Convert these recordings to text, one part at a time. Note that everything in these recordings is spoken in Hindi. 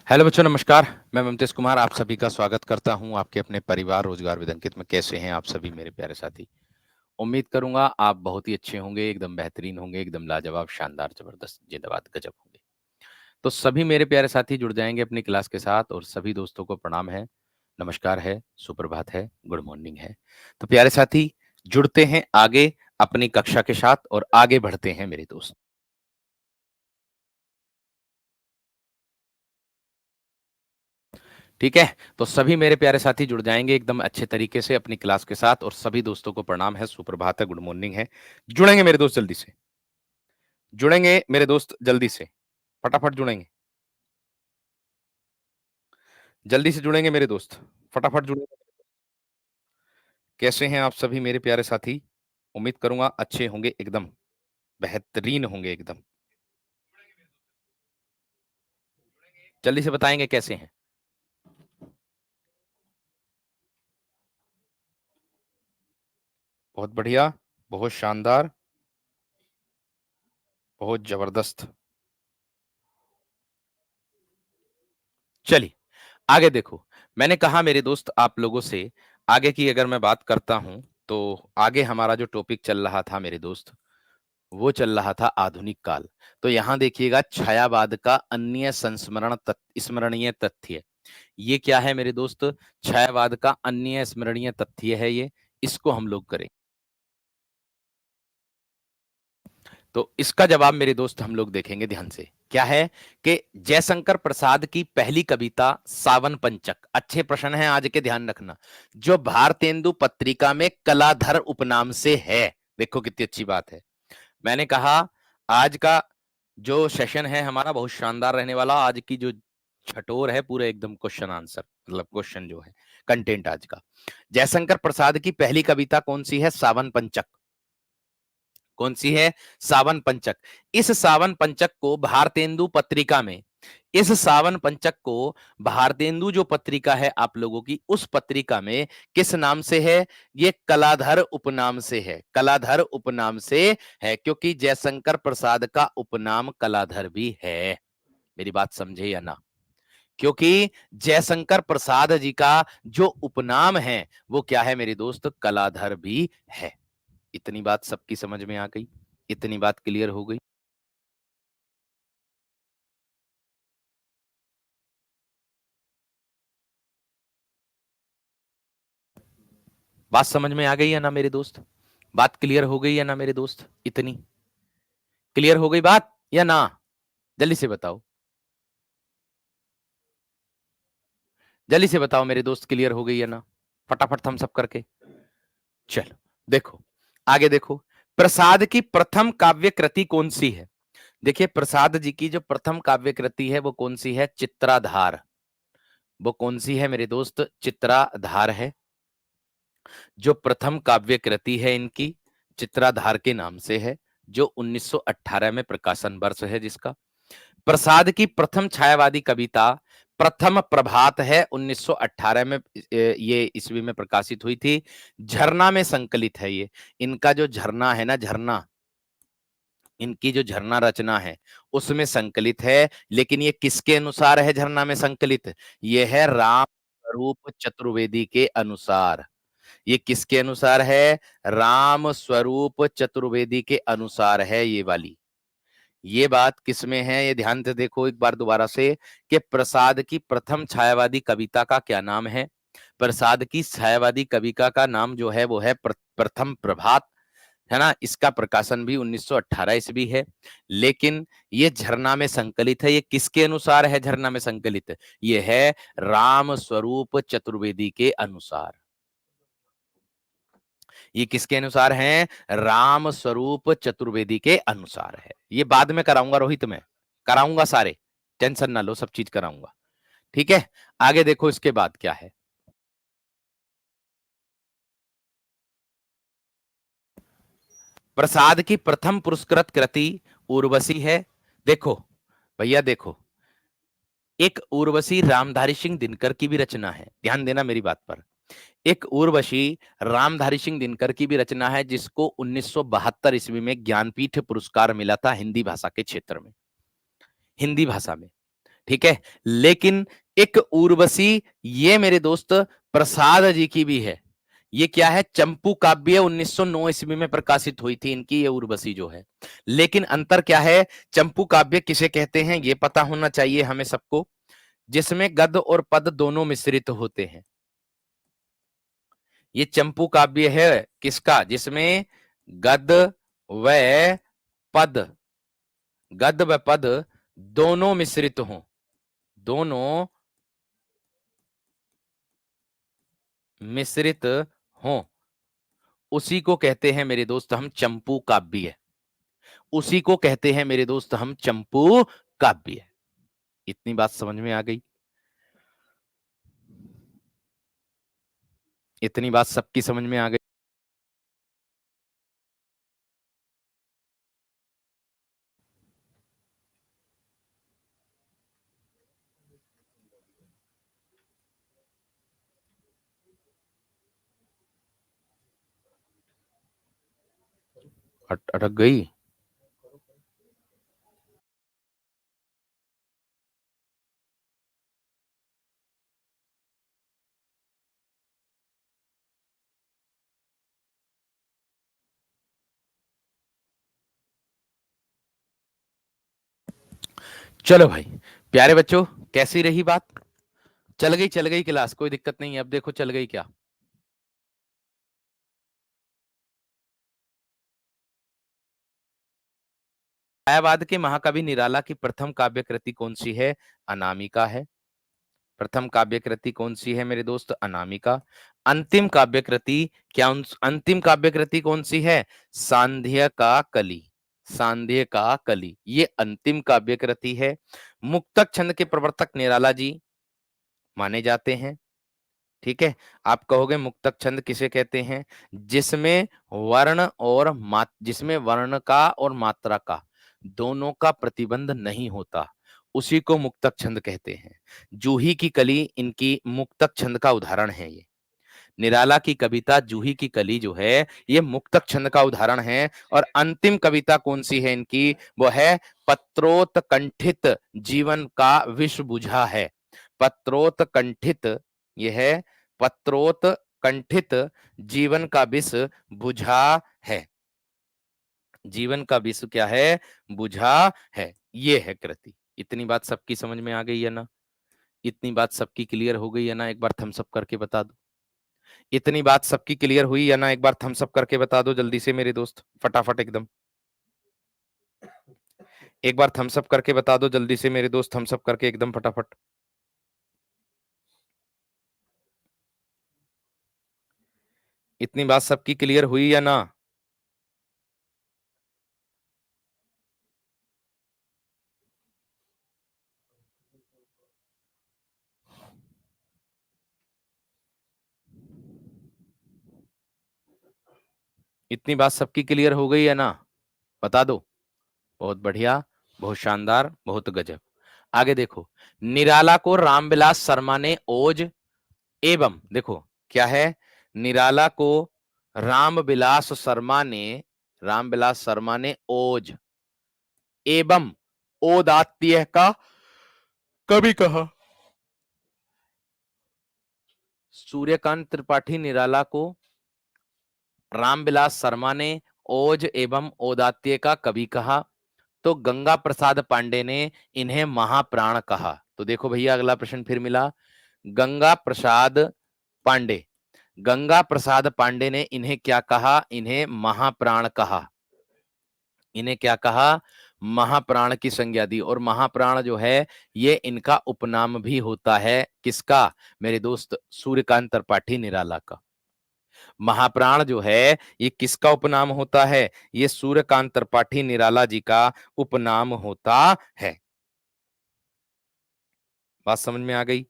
हेलो बच्चों, नमस्कार। मैं ममतेश कुमार आप सभी का स्वागत करता हूं आपके अपने परिवार रोजगार विद अंकित में। कैसे हैं आप सभी मेरे प्यारे साथी? उम्मीद करूंगा आप बहुत ही अच्छे होंगे, एकदम बेहतरीन होंगे, एकदम लाजवाब, शानदार, जबरदस्त, जिंदाबाद, गजब होंगे। तो सभी मेरे प्यारे साथी जुड़ जाएंगे अपनी क्लास के साथ और सभी दोस्तों को प्रणाम है, नमस्कार है, सुप्रभात है, गुड मॉर्निंग है। तो प्यारे साथी, जुड़ते हैं आगे अपनी कक्षा के साथ और आगे बढ़ते हैं मेरे दोस्त। ठीक है? तो सभी मेरे प्यारे साथी जुड़ जाएँगे एकदम अच्छे तरीके से अपनी क्लास के साथ और सभी दोस्तों को प्रणाम है, सुप्रभात है, गुड मॉर्निंग है। जुड़ेंगे मेरे दोस्त जल्दी से, जुड़ेंगे मेरे दोस्त जल्दी से, फटाफट जुड़ेंगे, जल्दी से जुड़ेंगे मेरे दोस्त, फटाफट जुड़ेंगे। कैसे हैं आप सभी मेरे प्यारे साथी? उम्मीद करूँगा अच्छे होंगे एकदम, बेहतरीन होंगे एकदम। जल्दी से बताएँगे कैसे हैं? बहुत बढ़िया, बहुत शानदार, बहुत ज़बरदस्त। चलिए, आगे देखो, मैंने कहा मेरे दोस्त आप लोगों से आगे की अगर मैं बात करता हूँ, तो आगे हमारा जो टॉपिक चल रहा था मेरे दोस्त, वो चल रहा था आधुनिक काल। तो यहाँ देखिएगा छायावाद का अन्य संस्मरण स्मरणीय तथ्य। ये क्या है मेरे दोस्त? छायावाद का अन्य स्मरणीय तथ्य है ये, इसको हम लोग करें। तो इसका जवाब मेरे दोस्त हम लोग देखेंगे ध्यान से। क्या है कि जयशंकर प्रसाद की पहली कविता सावन पंचक, अच्छे प्रश्न हैं आज के, ध्यान रखना, जो भारतेंदु पत्रिका में कलाधर उपनाम से है। देखो कितनी अच्छी बात है। मैंने कहा आज का जो सेशन है हमारा बहुत शानदार रहने वाला। आज की जो छटोर है पूरे एकदम क्वेश्चन आंसर, मतलब क्वेश्चन जो है, कंटेंट आज का। जयशंकर प्रसाद की पहली कविता कौन सी है? सावन पंचक। कौन सी है? सावन पंचक। इस सावन पंचक को भारतेंदु पत्रिका में, इस सावन पंचक को भारतेंदु जो पत्रिका है आप लोगों की, उस पत्रिका में किस नाम से है? ये कलाधर उपनाम से है। कलाधर उपनाम से है क्योंकि जयशंकर प्रसाद का उपनाम कलाधर भी है। मेरी बात समझे या ना? क्योंकि जयशंकर प्रसाद जी का जो उपनाम है वो क्या है मेरे दोस्त? कलाधर भी है। इतनी बात सबकी समझ में आ गई? इतनी बात क्लियर हो गई? बात समझ में आ गई या ना मेरे दोस्त? बात क्लियर हो गई या ना मेरे दोस्त? इतनी क्लियर हो गई बात या ना? जल्दी से बताओ, जल्दी से बताओ मेरे दोस्त, क्लियर हो गई या ना? फटाफट थम्स अप करके। चलो देखो, आगे देखो, प्रसाद की प्रथम काव्य कृति कौन सी है? देखिए प्रसाद जी की जो प्रथम काव्य कृति है वो कौन सी है? चित्राधार। वो कौन सी है मेरे दोस्त? चित्राधार है। जो प्रथम काव्य कृति है इनकी, चित्राधार के नाम से है, जो 1918 में प्रकाशन वर्ष है जिसका। प्रसाद की प्रथम छायावादी कविता प्रथम प्रभात है, 1918 में ये ईस्वी में प्रकाशित हुई थी। झरना में संकलित है ये। इनका जो झरना है ना, झरना, इनकी जो झरना रचना है उसमें संकलित है। लेकिन ये किसके अनुसार है झरना में संकलित? ये है राम स्वरूप चतुर्वेदी के अनुसार। ये किसके अनुसार है? राम स्वरूप चतुर्वेदी के अनुसार है ये वाली। ये बात किसमें है? ये ध्यान से देखो एक बार दोबारा से, कि प्रसाद की प्रथम छायावादी कविता का क्या नाम है? प्रसाद की छायावादी कविता का नाम जो है वो है प्रथम प्रभात, है ना? इसका प्रकाशन भी 1918 ईस्वी है। लेकिन ये झरना में संकलित है। ये किसके अनुसार है झरना में संकलित? ये है राम स्वरूप चतुर्वेदी के अनुसार। ये किसके अनुसार है? राम स्वरूप चतुर्वेदी के अनुसार है। ये बाद में कराऊंगा रोहित, में कराऊंगा सारे, टेंशन ना लो, सब चीज कराऊंगा। ठीक है, आगे देखो इसके बाद क्या है। प्रसाद की प्रथम पुरस्कृत कृति उर्वशी है। देखो भैया देखो, एक उर्वशी रामधारी सिंह दिनकर की भी रचना है, ध्यान देना मेरी बात पर। एक उर्वशी रामधारी सिंह दिनकर की भी रचना है जिसको 1972 ईस्वी में ज्ञानपीठ पुरस्कार मिला था हिंदी भाषा के क्षेत्र में, हिंदी भाषा में। ठीक है। लेकिन एक उर्वशी ये मेरे दोस्त प्रसाद जी की भी है। ये क्या है? चंपू काव्य 1909 ईस्वी में प्रकाशित हुई थी इनकी ये उर्वशी जो है। लेकिन अंतर क्या है? चंपू काव्य किसे कहते हैं ये पता होना चाहिए हमें सबको, जिसमें गद्य और पद दोनों मिश्रित होते हैं। ये चंपू काव्य है किसका? जिसमें गद्य व पद, गद्य व पद दोनों मिश्रित हों, दोनों मिश्रित हों, उसी को कहते हैं मेरे दोस्त हम चंपू काव्य। उसी को कहते हैं मेरे दोस्त हम चंपू काव्य। इतनी बात समझ में आ गई? इतनी बात सबकी समझ में आ गई? अटक गई? चलो भाई प्यारे बच्चों, कैसी रही बात? चल गई क्लास, कोई दिक्कत नहीं है। अब देखो चल गई क्या? छायावाद के महाकवि निराला की प्रथम काव्य कृति कौन सी है? अनामिका है। प्रथम काव्य कृति कौन सी है मेरे दोस्त? अनामिका। अंतिम काव्य कृति क्या? अंतिम काव्य कृति कौन सी है? सांध्य का कली। सांध्य का कली ये अंतिम काव्य कृति है। मुक्तक छंद के प्रवर्तक निराला जी माने जाते हैं। ठीक है। आप कहोगे मुक्तक छंद किसे कहते हैं? जिसमें वर्ण और जिसमें वर्ण का और मात्रा का दोनों का प्रतिबंध नहीं होता, उसी को मुक्तक छंद कहते हैं। जूही की कली इनकी मुक्तक छंद का उदाहरण है। ये निराला की कविता जूही की कली जो है ये मुक्तक छंद का उदाहरण है। और अंतिम कविता कौन सी है इनकी? वो है पत्रोत्कंठित जीवन का विष बुझा है। पत्रोत्कंठित, ये है पत्रोत्कंठित जीवन का विष बुझा है। जीवन का विष क्या है? बुझा है। ये है कृति। इतनी बात सबकी समझ में आ गई है ना? इतनी बात सबकी क्लियर हो गई है ना? एक बार थम्स अप करके बता दो। इतनी बात सबकी क्लियर हुई है ना? एक बार थम्स अप करके बता दो जल्दी से मेरे दोस्त, फटाफट एकदम। एक बार थम्स अप करके बता दो जल्दी से मेरे दोस्त, थम्स अप करके एकदम फटाफट। इतनी बात सबकी क्लियर हुई या ना? इतनी बात सबकी क्लियर हो गई है ना? बता दो। बहुत बढ़िया, बहुत शानदार, बहुत गजब। आगे देखो, निराला को रामविलास शर्मा ने ओज एवं, देखो क्या है? निराला को रामविलास शर्मा ने ओज एवं ओदात्य का कभी कहा। सूर्यकांत त्रिपाठी निराला को रामविलास शर्मा ने ओज एवं ओदात्य का कवि कहा, तो गंगा प्रसाद पांडे ने इन्हें महाप्राण कहा। तो देखो भैया अगला प्रश्न फिर मिला। गंगा प्रसाद पांडे, गंगा प्रसाद पांडे ने इन्हें क्या कहा? इन्हें महाप्राण कहा। इन्हें क्या कहा? महाप्राण की संज्ञा दी। और महाप्राण जो है ये इनका उपनाम भी होता है। किसका मेरे दोस्त? सूर्यकांत त्रिपाठी निराला का। महाप्राण जो है ये किसका उपनाम होता है? ये सूर्यकांत त्रिपाठी निराला जी का उपनाम होता है। बात समझ में आ गई?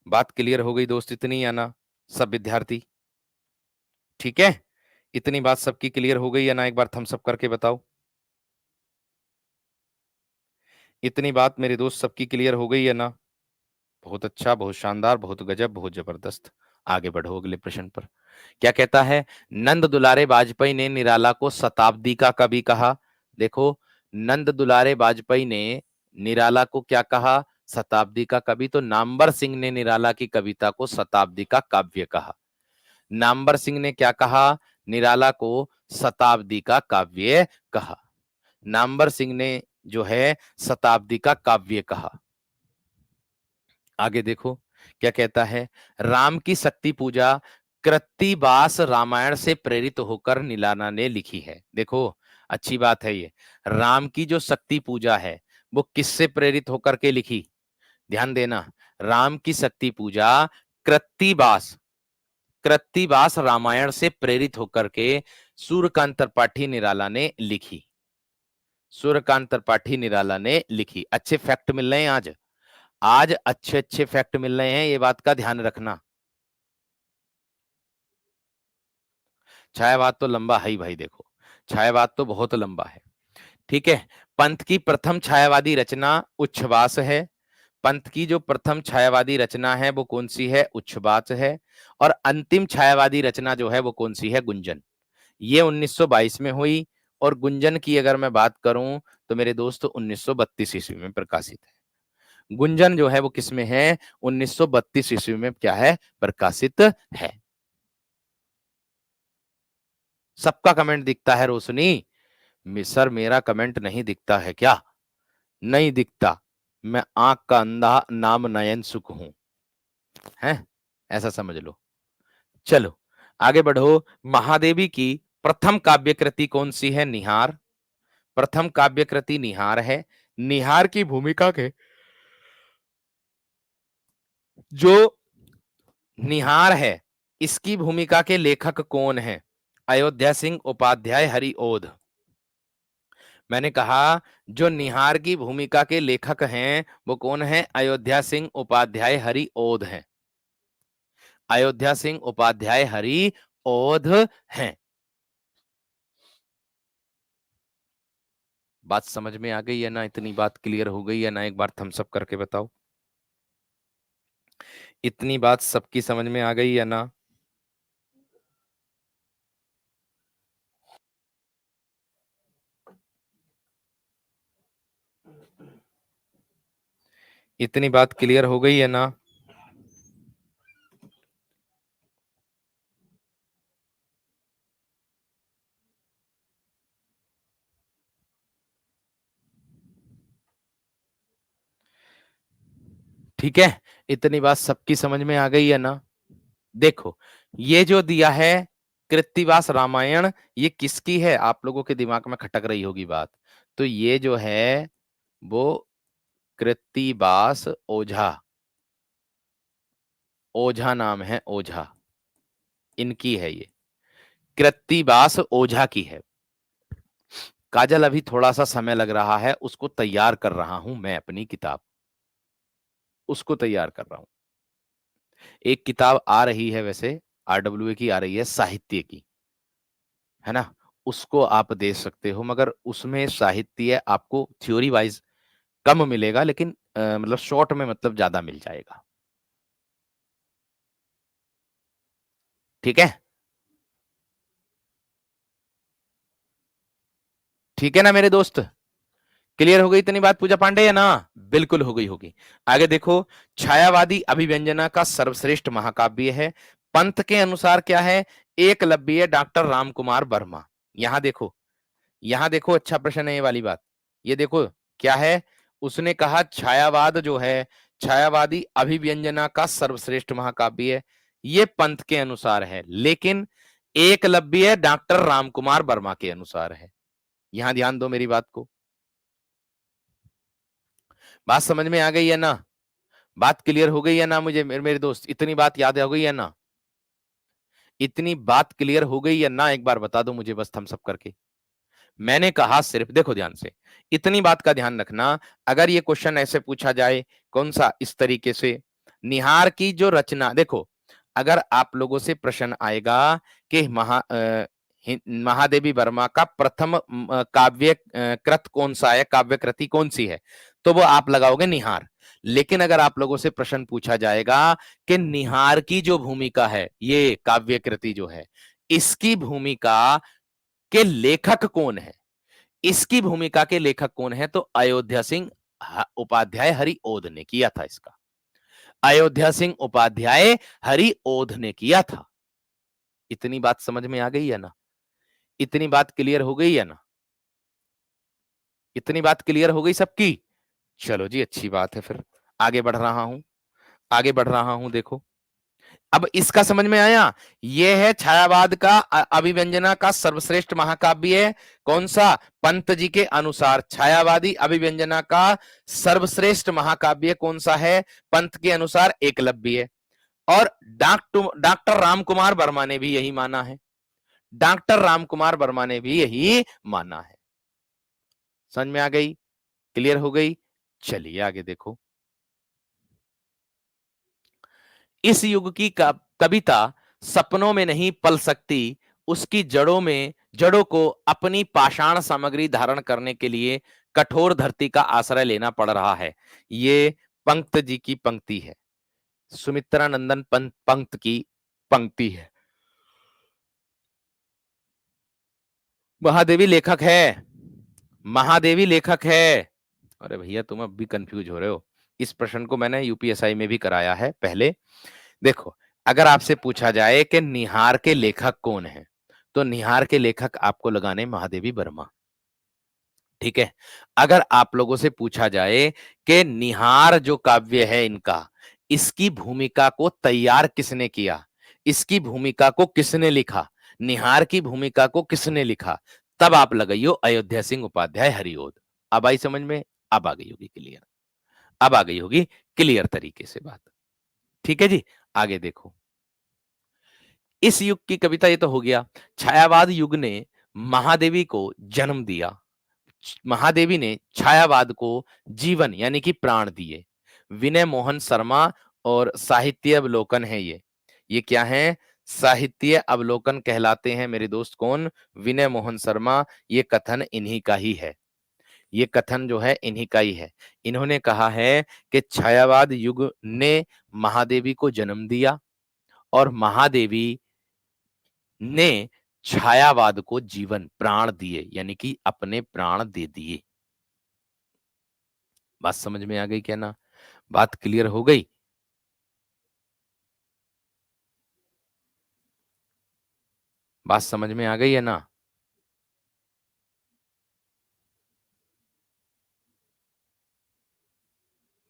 बात क्लियर हो गई दोस्त इतनी या ना? सब विद्यार्थी ठीक है? इतनी बात सबकी क्लियर हो गई या ना? एक बार थम्स अप करके बताओ। इतनी बात मेरे दोस्त सबकी क्लियर हो गई है ना? बहुत अच्छा, बहुत शानदार, बहुत गजब, बहुत जबरदस्त। आगे बढ़ो अगले प्रश्न पर। क्या कहता है? नंद दुलारे वाजपेयी ने निराला को शताब्दी का कवि कहा। देखो, नंद दुलारे वाजपेयी ने निराला को क्या कहा? शताब्दी का कवि, तो नामवर सिंह ने निराला की कविता को शताब्दी का काव्य कहा। नामवर सिंह ने क्या कहा? निराला को शताब्दी का काव्य कहा। नामवर सिंह ने जो है शताब्दी का काव्य कहा। आगे देखो क्या कहता है। राम की शक्ति पूजा कृत्तिवास रामायण से प्रेरित होकर निराला ने लिखी है। देखो अच्छी बात है ये। राम की जो शक्ति पूजा है वो किससे प्रेरित होकर के लिखी? ध्यान देना, राम की शक्ति पूजा कृत्तिवास कृत्तिवास रामायण से प्रेरित होकर के सूर्यकांत त्रिपाठी निराला ने लिखी। सूर्यकांत त्रिपाठी निराला ने लिखी। अच्छे फैक्ट मिल रहे हैं आज। आज अच्छे अच्छे फैक्ट मिल रहे हैं, ये बात का ध्यान रखना। छायावाद तो लंबा है ही भाई, देखो छायावाद तो बहुत लंबा है। ठीक है, पंत की प्रथम छायावादी रचना उच्छ्वास है। पंत की जो प्रथम छायावादी रचना है वो कौन सी है? उच्छ्वास है। और अंतिम छायावादी रचना जो है वो कौन सी है? गुंजन। ये 1922 में हुई। और गुंजन की अगर मैं बात करूं तो मेरे दोस्त 1932 ईस्वी में प्रकाशित है। गुंजन जो है वो किसमें है? 1932 ईस्वी में क्या है? प्रकाशित है। सबका कमेंट दिखता है रोशनी? सर मेरा कमेंट नहीं दिखता है क्या? नहीं दिखता। मैं आंख का अंधा नाम नयन सुख हूं, है ऐसा समझ लो। चलो आगे बढ़ो। महादेवी की प्रथम काव्य कृति कौन सी है? निहार। प्रथम काव्य कृति निहार है। निहार की भूमिका के जो निहार है इसकी भूमिका के लेखक कौन है? अयोध्या सिंह उपाध्याय हरिओध। मैंने कहा जो निहार की भूमिका के लेखक हैं वो कौन है? अयोध्या सिंह उपाध्याय हरिओध हैं। अयोध्या सिंह उपाध्याय हरिओध हैं। बात समझ में आ गई है ना? इतनी बात क्लियर हो गई है ना? एक बार थम्स अप करके बताओ। इतनी बात सबकी समझ में आ गई है ना? इतनी बात क्लियर हो गई है ना? ठीक है, इतनी बात सबकी समझ में आ गई है ना? देखो ये जो दिया है कृत्तिवास रामायण, ये किसकी है? आप लोगों के दिमाग में खटक रही होगी बात। तो ये जो है वो कृत्तिवास ओझा, ओझा नाम है, ओझा इनकी है ये। कृत्तिवास ओझा की है। काजल अभी थोड़ा सा समय लग रहा है, उसको तैयार कर रहा हूं मैं, अपनी किताब उसको तैयार कर रहा हूं। एक किताब आ रही है वैसे, आरडब्ल्यूए की आ रही है, साहित्य की, है ना? उसको आप दे सकते हो, मगर उसमें साहित्य आपको थ्योरी वाइज कम मिलेगा, लेकिन मतलब शॉर्ट में मतलब ज्यादा मिल जाएगा। ठीक है? ठीक है ना मेरे दोस्त? क्लियर हो गई इतनी बात पूजा पांडे, है ना? बिल्कुल हो गई होगी। आगे देखो। छायावादी अभिव्यंजना का सर्वश्रेष्ठ महाकाव्य है। पंत के अनुसार क्या है? एकलव्य डॉक्टर रामकुमार वर्मा। यहां देखो, यहां देखो, अच्छा प्रश्न है ये वाली बात। ये देखो क्या है? उसने कहा छायावाद जो है, छायावादी अभिव्यंजना का सर्वश्रेष्ठ महाकाव्य है, ये पंत के अनुसार है, लेकिन एकलव्य डॉक्टर रामकुमार वर्मा के अनुसार है। यहां ध्यान दो मेरी बात को। बात समझ में आ गई है ना? बात क्लियर हो गई है ना? मुझे मेरे दोस्त इतनी बात याद हो गई है ना? इतनी बात क्लियर हो गई है ना? एक बार बता दो मुझे बस थम्स अप करके। मैंने कहा सिर्फ, देखो ध्यान से, इतनी बात का ध्यान रखना। अगर ये क्वेश्चन ऐसे पूछा जाए, कौन सा? इस तरीके से, निहार की जो रचना, देखो अगर आप लोगों से प्रश्न आएगा कि महादेवी वर्मा का प्रथम काव्य कृत कौन सा है, काव्य कृति कौन सी है, तो वो आप लगाओगे निहार। लेकिन अगर आप लोगों से प्रश्न पूछा जाएगा कि निहार की जो भूमिका है, ये काव्य कृति जो है, इसकी भूमिका के लेखक कौन है, इसकी भूमिका के लेखक कौन है, तो अयोध्या सिंह उपाध्याय हरिओध ने किया था इसका। अयोध्या सिंह उपाध्याय हरिओध ने किया था। इतनी बात समझ में आ गई है ना? इतनी बात क्लियर हो गई है ना? इतनी बात क्लियर हो गई सबकी? चलो जी, अच्छी बात है। फिर आगे बढ़ रहा हूं, आगे बढ़ रहा हूं। देखो, अब इसका समझ में आया। यह है छायावाद का अभिव्यंजना का सर्वश्रेष्ठ महाकाव्य। कौन सा? पंत जी के अनुसार छायावादी अभिव्यंजना का सर्वश्रेष्ठ महाकाव्य कौन सा है? पंत के अनुसार एकलव्य। और डॉक्टर रामकुमार वर्मा ने भी यही माना है। डॉक्टर रामकुमार वर्मा ने भी यही माना है। समझ में आ गई? क्लियर हो गई? चलिए आगे देखो। इस युग की कविता सपनों में नहीं पल सकती, उसकी जड़ों को अपनी पाषाण सामग्री धारण करने के लिए कठोर धरती का आश्रय लेना पड़ रहा है। ये पंत जी की पंक्ति है, सुमित्रानंदन पंत की पंक्ति है। महादेवी लेखक है, महादेवी लेखक है। अरे भैया, तुम अब भी कंफ्यूज हो रहे हो। इस प्रश्न को मैंने यूपीएसआई में भी कराया है पहले। देखो, अगर आपसे पूछा जाए कि निहार के लेखक कौन है, तो निहार के लेखक आपको लगाने महादेवी वर्मा। ठीक है। अगर आप लोगों से पूछा जाए कि निहार जो काव्य है इनका, इसकी भूमिका को तैयार किसने किया, इसकी भूमिका को किसने लिखा, निहार की भूमिका को किसने लिखा, तब आप लगाइयो अयोध्या सिंह उपाध्याय हरिओध। अब आई समझ में? अब आ गई होगी क्लियर, अब आ गई होगी क्लियर तरीके से बात। ठीक है जी, आगे देखो। इस युग की कविता ये तो हो गया। छायावाद युग ने महादेवी को जन्म दिया। महादेवी ने छायावाद को जीवन यानी कि प्राण दिए। विनय मोहन शर्मा और साहित्य अवलोकन है ये क्या है? साहित्य अवलोकन कहलाते हैं मेरे दोस्त। कौन? विनय मोहन शर्मा। ये कथन इन्हीं का ही है, ये कथन जो है इन्हीं का ही है। इन्होंने कहा है कि छायावाद युग ने महादेवी को जन्म दिया और महादेवी ने छायावाद को जीवन प्राण दिए, यानी कि अपने प्राण दे दिए। बात समझ में आ गई क्या ना? बात क्लियर हो गई? बात समझ में आ गई है ना?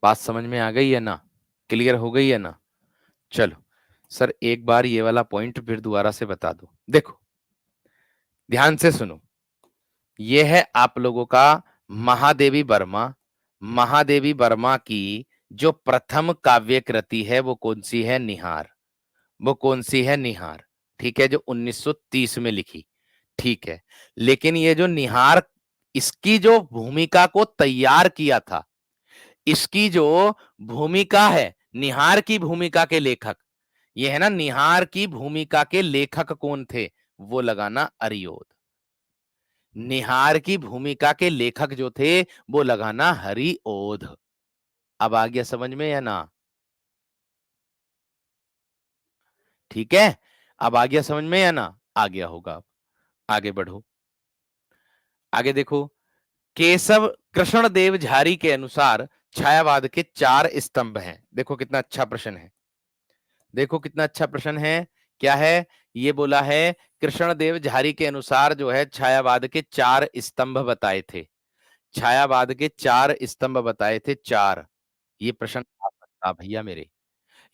बात समझ में आ गई है ना? क्लियर हो गई है ना? चलो सर, एक बार ये वाला पॉइंट फिर दोबारा से बता दो। देखो, ध्यान से सुनो। ये है आप लोगों का महादेवी वर्मा। महादेवी वर्मा की जो प्रथम काव्य कृति है वो कौन सी है? निहार। वो कौन सी है? निहार। ठीक है, जो 1930 में लिखी। ठीक है, लेकिन ये जो निहार, इसकी जो भूमिका को तैयार किया था, इसकी जो भूमिका है, निहार की भूमिका के लेखक, ये है ना, निहार की भूमिका के लेखक कौन थे? वो लगाना अरियोध। निहार की भूमिका के लेखक जो थे वो लगाना हरिओध। अब आ गया समझ में या ना? ठीक है, अब आ गया समझ में या ना? आ गया होगा। अब आगे बढ़ो, आगे देखो। केशव कृष्ण देव झारी के अनुसार छायावाद के 4 स्तंभ हैं। देखो कितना अच्छा प्रश्न है, देखो कितना अच्छा प्रश्न है। क्या है? ये बोला है कृष्णदेव झारी के अनुसार जो है छायावाद के 4 स्तंभ बताए थे। छायावाद के 4 स्तंभ बताए थे, 4। ये प्रश्न आ सकता भैया मेरे,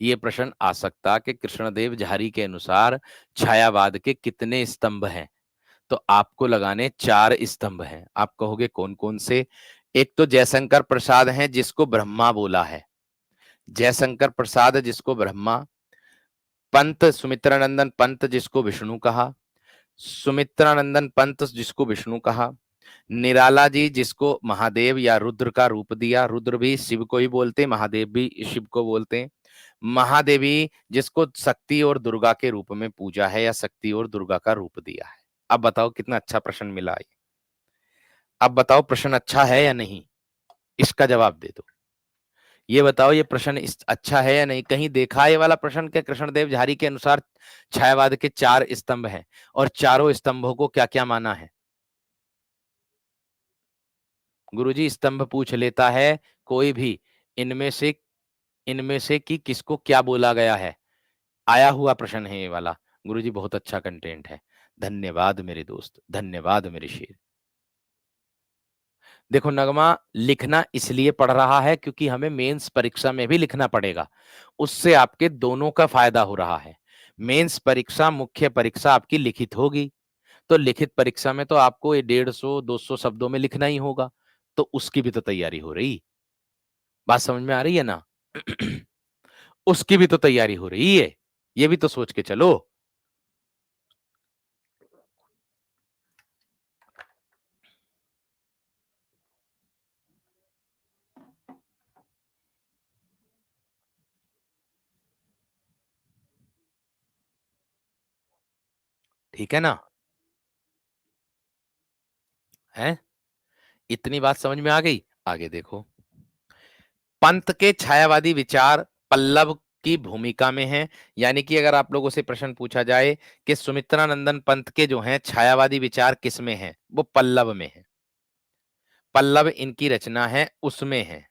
ये प्रश्न आ सकता कि कृष्णदेव झारी के अनुसार छायावाद के कितने स्तंभ हैं, तो आपको लगाने 4 स्तंभ हैं। आप कहोगे कौन कौन से? एक तो जयशंकर प्रसाद हैं जिसको ब्रह्मा बोला है, जयशंकर प्रसाद जिसको ब्रह्मा। पंत सुमित्रानंदन पंत जिसको विष्णु कहा, सुमित्रानंदन पंत जिसको विष्णु कहा। निराला जी जिसको महादेव या रुद्र का रूप दिया, रुद्र भी शिव को ही बोलते, महादेव भी शिव को बोलते हैं। महादेवी जिसको शक्ति और दुर्गा के रूप में पूजा है या शक्ति और दुर्गा का रूप दिया है। अब बताओ कितना अच्छा प्रश्न मिला है। अब बताओ प्रश्न अच्छा है या नहीं, इसका जवाब दे दो। ये बताओ ये प्रश्न अच्छा है या नहीं? कहीं देखा ये वाला प्रश्न के कृष्णदेव झारी के अनुसार छायावाद के 4 स्तंभ हैं और चारों स्तंभों को क्या क्या माना है? गुरुजी स्तंभ पूछ लेता है कोई भी, इनमें से इनमें से कि किसको क्या बोला गया है, आया हुआ प्रश्न है ये वाला। गुरुजी बहुत अच्छा कंटेंट है। धन्यवाद मेरे दोस्त, धन्यवाद मेरे शेर। देखो नगमा, लिखना इसलिए पड़ रहा है क्योंकि हमें मेंस परीक्षा में भी लिखना पड़ेगा। उससे आपके दोनों का फायदा हो रहा है। मेंस परीक्षा, मुख्य परीक्षा आपकी लिखित होगी, तो लिखित परीक्षा में तो आपको ये 150-200 शब्दों में लिखना ही होगा, तो उसकी भी तो तैयारी हो रही। बात समझ में आ रही है ना? उसकी भी तो तैयारी हो रही है, ये भी तो सोच के चलो। ठीक है ना? है? इतनी बात समझ में आ गई? आगे देखो। पंत के छायावादी विचार पल्लव की भूमिका में हैं। यानी कि अगर आप लोगों से प्रश्न पूछा जाए कि सुमित्रानंदन पंत के जो हैं छायावादी विचार किसमें हैं, वो पल्लव में है। पल्लव इनकी रचना है, उसमें है।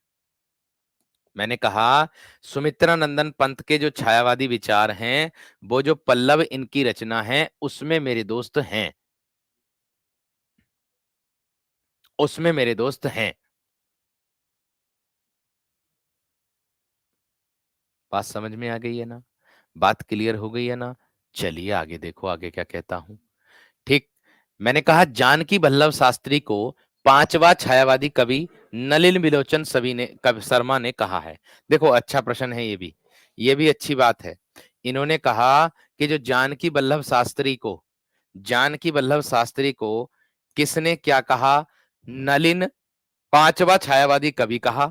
मैंने कहा सुमित्रानंदन पंत के जो छायावादी विचार हैं, वो जो पल्लव इनकी रचना है, उसमें मेरे दोस्त हैं। उसमें मेरे दोस्त हैं। बात समझ में आ गई है ना? बात क्लियर हो गई है ना? चलिए आगे देखो, आगे क्या कहता हूं। ठीक। मैंने कहा जानकी वल्लभ शास्त्री को पांचवा छायावादी कवि नलिन विलोचन सभी ने कवि शर्मा ने कहा है। देखो अच्छा प्रश्न है ये भी अच्छी बात है। इन्होंने कहा कि जो जानकी वल्लभ शास्त्री को किसने क्या कहा? नलिन पांचवा छायावादी कवि कहा।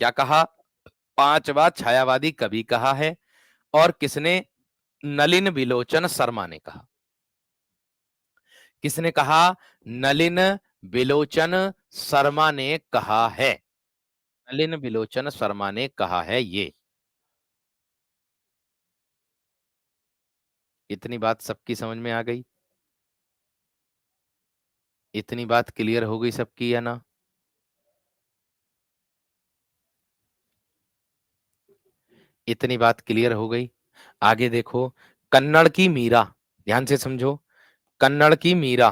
क्या कहा? पांचवा छायावादी कवि कहा है। और किसने? नलिन विलोचन शर्मा ने कहा। किसने कहा? नलिन विलोचन शर्मा ने कहा है। नलिन विलोचन शर्मा ने कहा है ये। इतनी बात सबकी समझ में आ गई? इतनी बात क्लियर हो गई सबकी या ना? इतनी बात क्लियर हो गई? आगे देखो। कन्नड़ की मीरा, ध्यान से समझो। कन्नड़ की मीरा,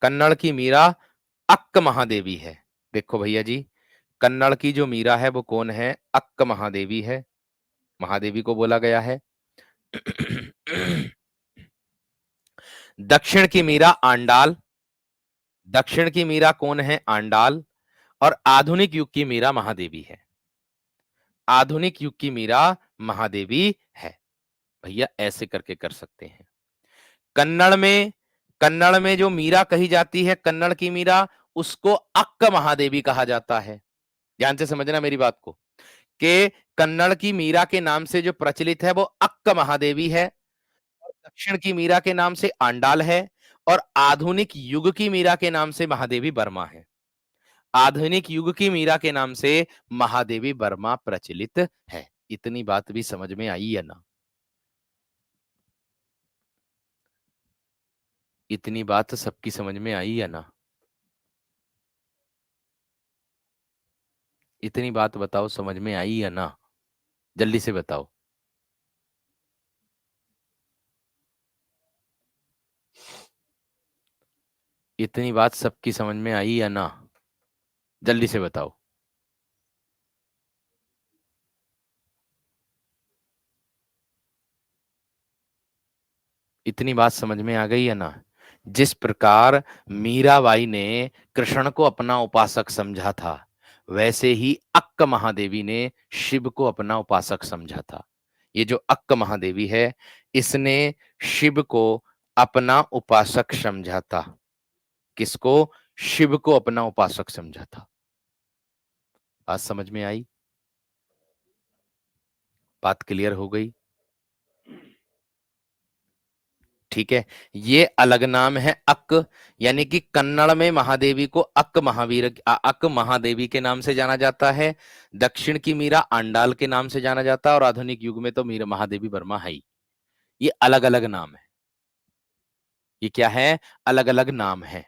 कन्नड़ की मीरा अक्क महादेवी है। देखो भैया जी, कन्नड़ की जो मीरा है वो कौन है? अक्क महादेवी है। महादेवी को बोला गया है। दक्षिण की मीरा आंडाल। दक्षिण की मीरा कौन है? आंडाल। और आधुनिक युग की मीरा महादेवी है। आधुनिक युग की मीरा महादेवी है। भैया ऐसे करके कर सकते हैं। कन्नड़ में, कन्नड़ में जो मीरा कही जाती है, कन्नड़ की मीरा, उसको अक्क महादेवी कहा जाता है। ध्यान से समझना मेरी बात को, कि कन्नड़ की मीरा के नाम से जो प्रचलित है वो अक्क महादेवी है। और दक्षिण की मीरा के नाम से आंडाल है। और आधुनिक युग की मीरा के नाम से महादेवी वर्मा है। आधुनिक युग की मीरा के नाम से महादेवी वर्मा प्रचलित है। इतनी बात भी समझ में आई है ना? इतनी बात सबकी समझ में आई है ना? इतनी बात बताओ, समझ में आई है ना? जल्दी से बताओ। इतनी बात सबकी समझ में आई है ना? जल्दी से बताओ। इतनी बात समझ में आ गई है ना? जिस प्रकार मीराबाई ने कृष्ण को अपना उपासक समझा था, वैसे ही अक्क महादेवी ने शिव को अपना उपासक समझा था। ये जो अक्क महादेवी है, इसने शिव को अपना उपासक समझा था। किसको? शिव को अपना उपासक समझा था। बात समझ में आई? बात क्लियर हो गई? ठीक है। ये अलग नाम है अक्क। यानी कि कन्नड़ में महादेवी को अक्क महादेवी के नाम से जाना जाता है। दक्षिण की मीरा आंडाल के नाम से जाना जाता है। और आधुनिक युग में तो मीरा महादेवी वर्मा है ही। ये अलग अलग नाम है। ये क्या है? अलग अलग नाम है।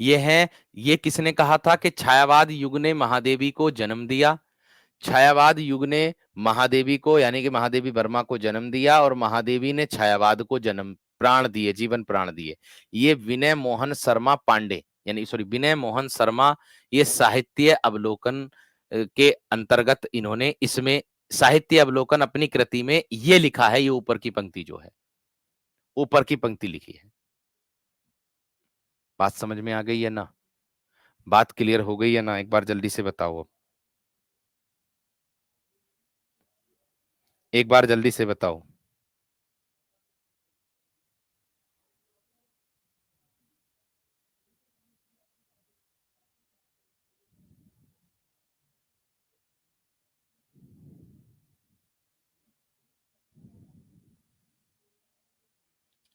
ये किसने कहा था कि छायावाद युग ने महादेवी को जन्म दिया। छायावाद युग ने महादेवी को यानी कि महादेवी वर्मा को जन्म दिया और महादेवी ने छायावाद को जन्म प्राण दिए, जीवन प्राण दिए। ये विनय मोहन शर्मा पांडे यानी सॉरी विनय मोहन शर्मा, ये साहित्य अवलोकन के अंतर्गत इन्होंने इसमें साहित्य अवलोकन अपनी कृति में ये लिखा है। ये ऊपर की पंक्ति जो है, ऊपर की पंक्ति लिखी है। बात समझ में आ गई है ना? बात क्लियर हो गई है ना? एक बार जल्दी से बताओ अब, एक बार जल्दी से बताओ।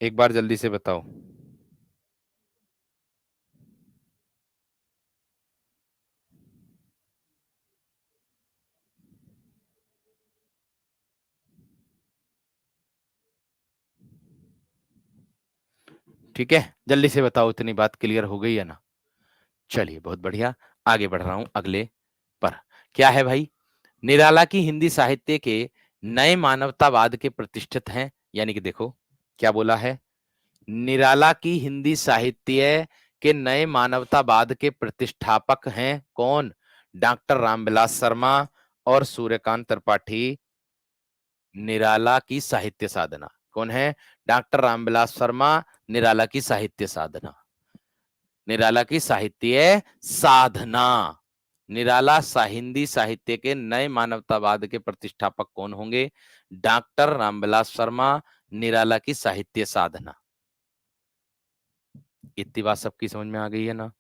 एक बार जल्दी से बताओ। ठीक है, जल्दी से बताओ। इतनी बात क्लियर हो गई है ना? चलिए बहुत बढ़िया, आगे बढ़ रहा हूं अगले पर। क्या है भाई? निराला की हिंदी साहित्य के नए मानवतावाद के प्रतिष्ठित हैं। यानी कि देखो क्या बोला है, निराला की हिंदी साहित्य के नए मानवतावाद के प्रतिष्ठापक हैं कौन? डॉक्टर रामविलास शर्मा और सूर्यकांत त्रिपाठी। निराला की साहित्य साधना कौन है? डॉक्टर रामविलास शर्मा। निराला की साहित्य साधना, निराला की साहित्य साधना। निराला हिंदी साहित्य के नए मानवतावाद के प्रतिष्ठापक कौन होंगे? डॉक्टर रामविलास शर्मा। निराला की साहित्य साधना। इतनी बात सबकी समझ में आ गई है ना?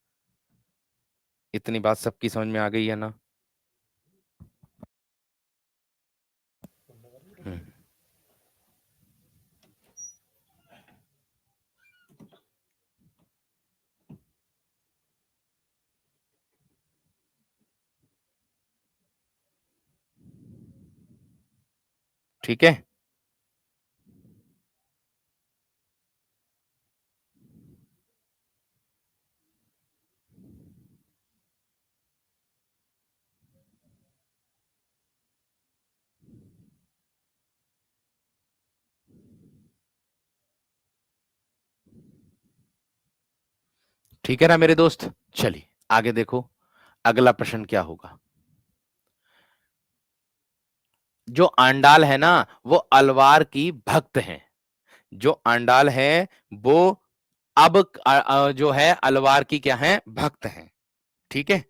इतनी बात सबकी समझ में आ गई है ना? हम्म, ठीक है। ठीक है ना मेरे दोस्त? चलिए आगे देखो, अगला प्रश्न क्या होगा। जो आंडाल है ना, वो अलवार की भक्त हैं। जो आंडाल है वो अब जो है अलवार की क्या है? भक्त हैं। ठीक है,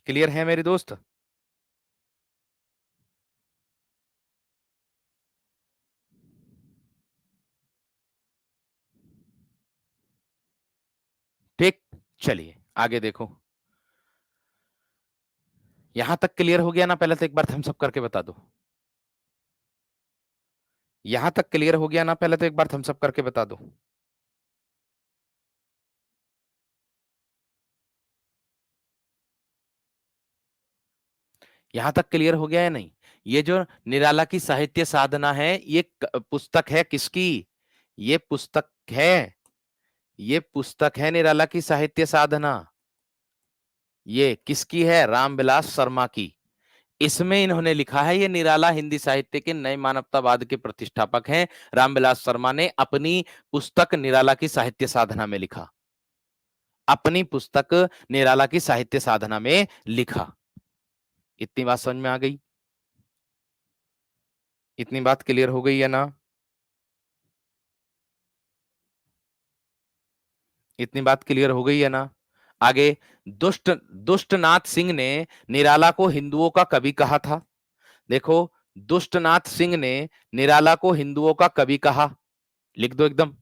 क्लियर है मेरे दोस्त? ठीक, चलिए आगे देखो। यहां तक क्लियर हो गया ना? पहले तो एक बार थम्स अप करके बता दो। यहां तक क्लियर हो गया ना? पहले तो एक बार थम्स अप करके बता दो। यहां तक क्लियर हो गया है नहीं? ये जो निराला की साहित्य साधना है, ये पुस्तक है किसकी? ये पुस्तक है, ये पुस्तक है निराला की साहित्य साधना। ये किसकी है? रामविलास शर्मा की। इसमें इन्होंने लिखा है, ये निराला हिंदी साहित्य के नए मानवतावाद के प्रतिष्ठापक हैं। रामविलास शर्मा ने अपनी पुस्तक निराला की साहित्य साधना में लिखा। अपनी पुस्तक निराला की साहित्य साधना में लिखा। इतनी बात समझ में आ गई? इतनी बात क्लियर हो गई है ना? इतनी बात क्लियर हो गई है ना? आगे, दुष्ट दुष्टनाथ सिंह ने निराला को हिंदुओं का कवि कहा था। देखो, दुष्टनाथ सिंह ने निराला को हिंदुओं का कवि कहा। लिख दो एकदम।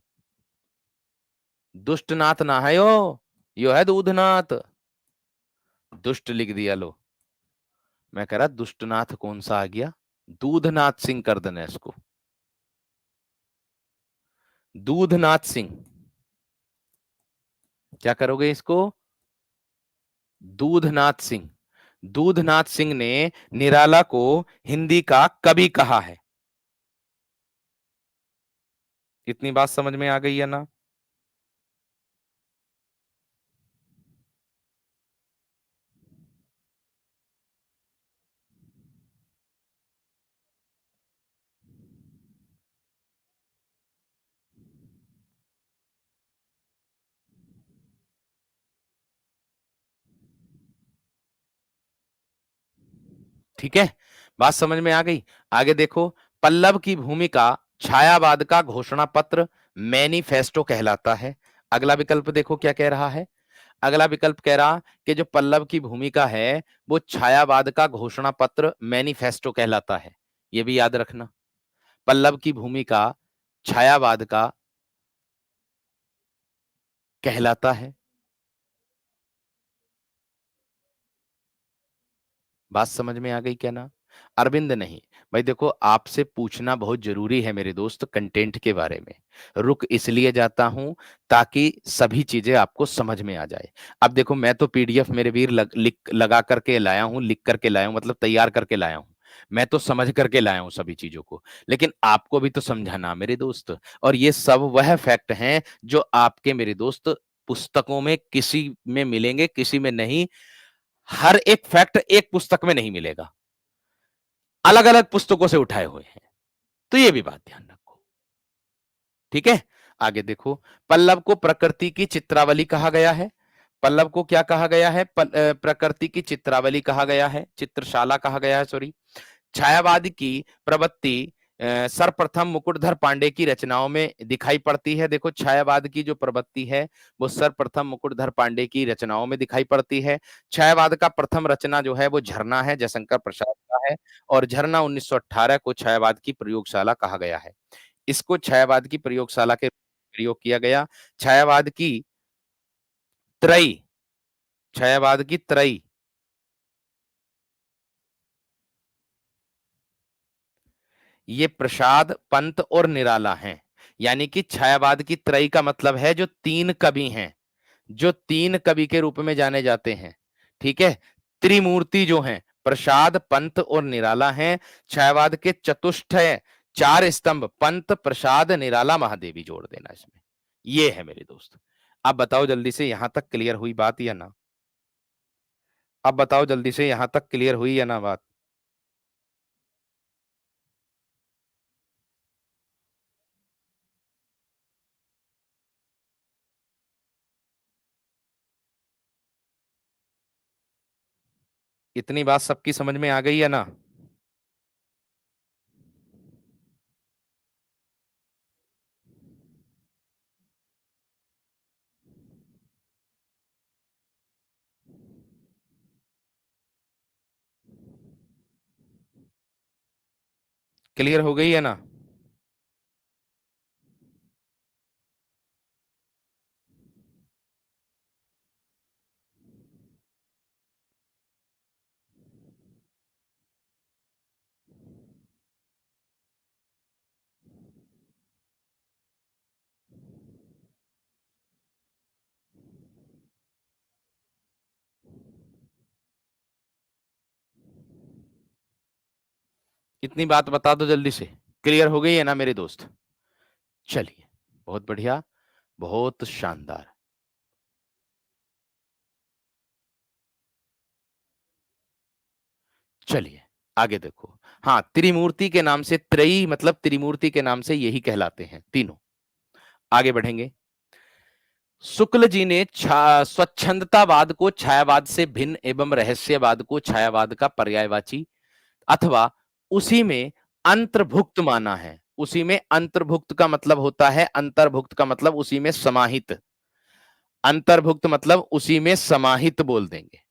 दुष्टनाथ ना है यो है दूधनाथ। दुष्ट लिख दिया लो। मैं कह रहा दुष्टनाथ कौन सा आ गया? दूधनाथ सिंह कर देना इसको। दूधनाथ सिंह। क्या करोगे इसको? दूधनाथ सिंह। दूधनाथ सिंह ने निराला को हिंदी का कवि कहा है? इतनी बात समझ में आ गई है ना? ठीक है, बात समझ में आ गई। आगे देखो, पल्लव की भूमिका छायावाद का घोषणा पत्र मैनिफेस्टो कहलाता है। अगला विकल्प देखो क्या कह रहा है। अगला विकल्प कह रहा कि जो पल्लव की भूमिका है वो छायावाद का घोषणा पत्र मैनिफेस्टो कहलाता है। ये भी याद रखना, पल्लव की भूमिका छायावाद का कहलाता है। बात समझ में आ गई क्या ना? अरविंद नहीं। भाई देखो, आपसे पूछना बहुत जरूरी है मेरे दोस्त कंटेंट के बारे में। रुक इसलिए जाता हूं ताकि सभी चीजें आपको समझ में आ जाए। अब देखो, मैं तो पीडीएफ मेरे वीर लगा करके लाया हूं, लिख करके लाया हूं, मतलब तैयार करके लाया हूं। मैं तो समझ करके लाया हूं सभी चीजों को, लेकिन आपको भी तो समझाना मेरे दोस्त। और ये सब वह फैक्ट हैं जो आपके मेरे दोस्त पुस्तकों में किसी में मिलेंगे, किसी में नहीं। हर एक फैक्ट एक पुस्तक में नहीं मिलेगा, अलग अलग पुस्तकों से उठाए हुए हैं। तो ये भी बात ध्यान रखो। ठीक है, आगे देखो, पल्लव को प्रकृति की चित्रावली कहा गया है। पल्लव को क्या कहा गया है? प्रकृति की चित्रावली कहा गया है, चित्रशाला कहा गया है, सॉरी। छायावाद की प्रवृत्ति सर्वप्रथम मुकुटधर पांडे की रचनाओं में दिखाई पड़ती है। देखो, छायावाद की जो प्रवृत्ति है वो सर्वप्रथम मुकुटधर पांडे की रचनाओं में दिखाई पड़ती है। छायावाद का प्रथम रचना जो है वो झरना है, जयशंकर प्रसाद का है। और झरना 1918 को छायावाद की प्रयोगशाला कहा गया है। इसको छायावाद की प्रयोगशाला के प्रयोग किया गया। छायावाद की त्रयी, छायावाद की त्रयी, ये प्रसाद, पंत और निराला हैं। यानी कि छायावाद की त्रयी का मतलब है जो तीन कवि हैं, जो तीन कवि के रूप में जाने जाते हैं। ठीक है, त्रिमूर्ति जो हैं प्रसाद, पंत और निराला हैं। छायावाद के चतुष्ट है, चार स्तंभ, पंत, प्रसाद, निराला, महादेवी जोड़ देना इसमें। ये है मेरे दोस्त। अब बताओ जल्दी से, यहां तक क्लियर हुई बात या ना? अब बताओ जल्दी से, यहां तक क्लियर हुई या ना बात? इतनी बात सबकी समझ में आ गई है ना? क्लियर हो गई है ना? इतनी बात बता दो जल्दी से, क्लियर हो गई है ना मेरे दोस्त? चलिए, बहुत बढ़िया, बहुत शानदार। चलिए, आगे देखो। हाँ, त्रिमूर्ति के नाम से, त्रयी मतलब त्रिमूर्ति के नाम से यही कहलाते हैं तीनों। आगे बढ़ेंगे। शुक्ल जी ने स्वच्छंदतावाद को छायावाद से भिन्न एवं रहस्यवाद को छायावाद का पर्यायवाची अथवा उसी में अंतर्भुक्त माना है। उसी में अंतर्भुक्त का मतलब होता है, अंतर्भुक्त का मतलब उसी में समाहित, अंतर्भुक्त मतलब उसी में समाहित बोल देंगे।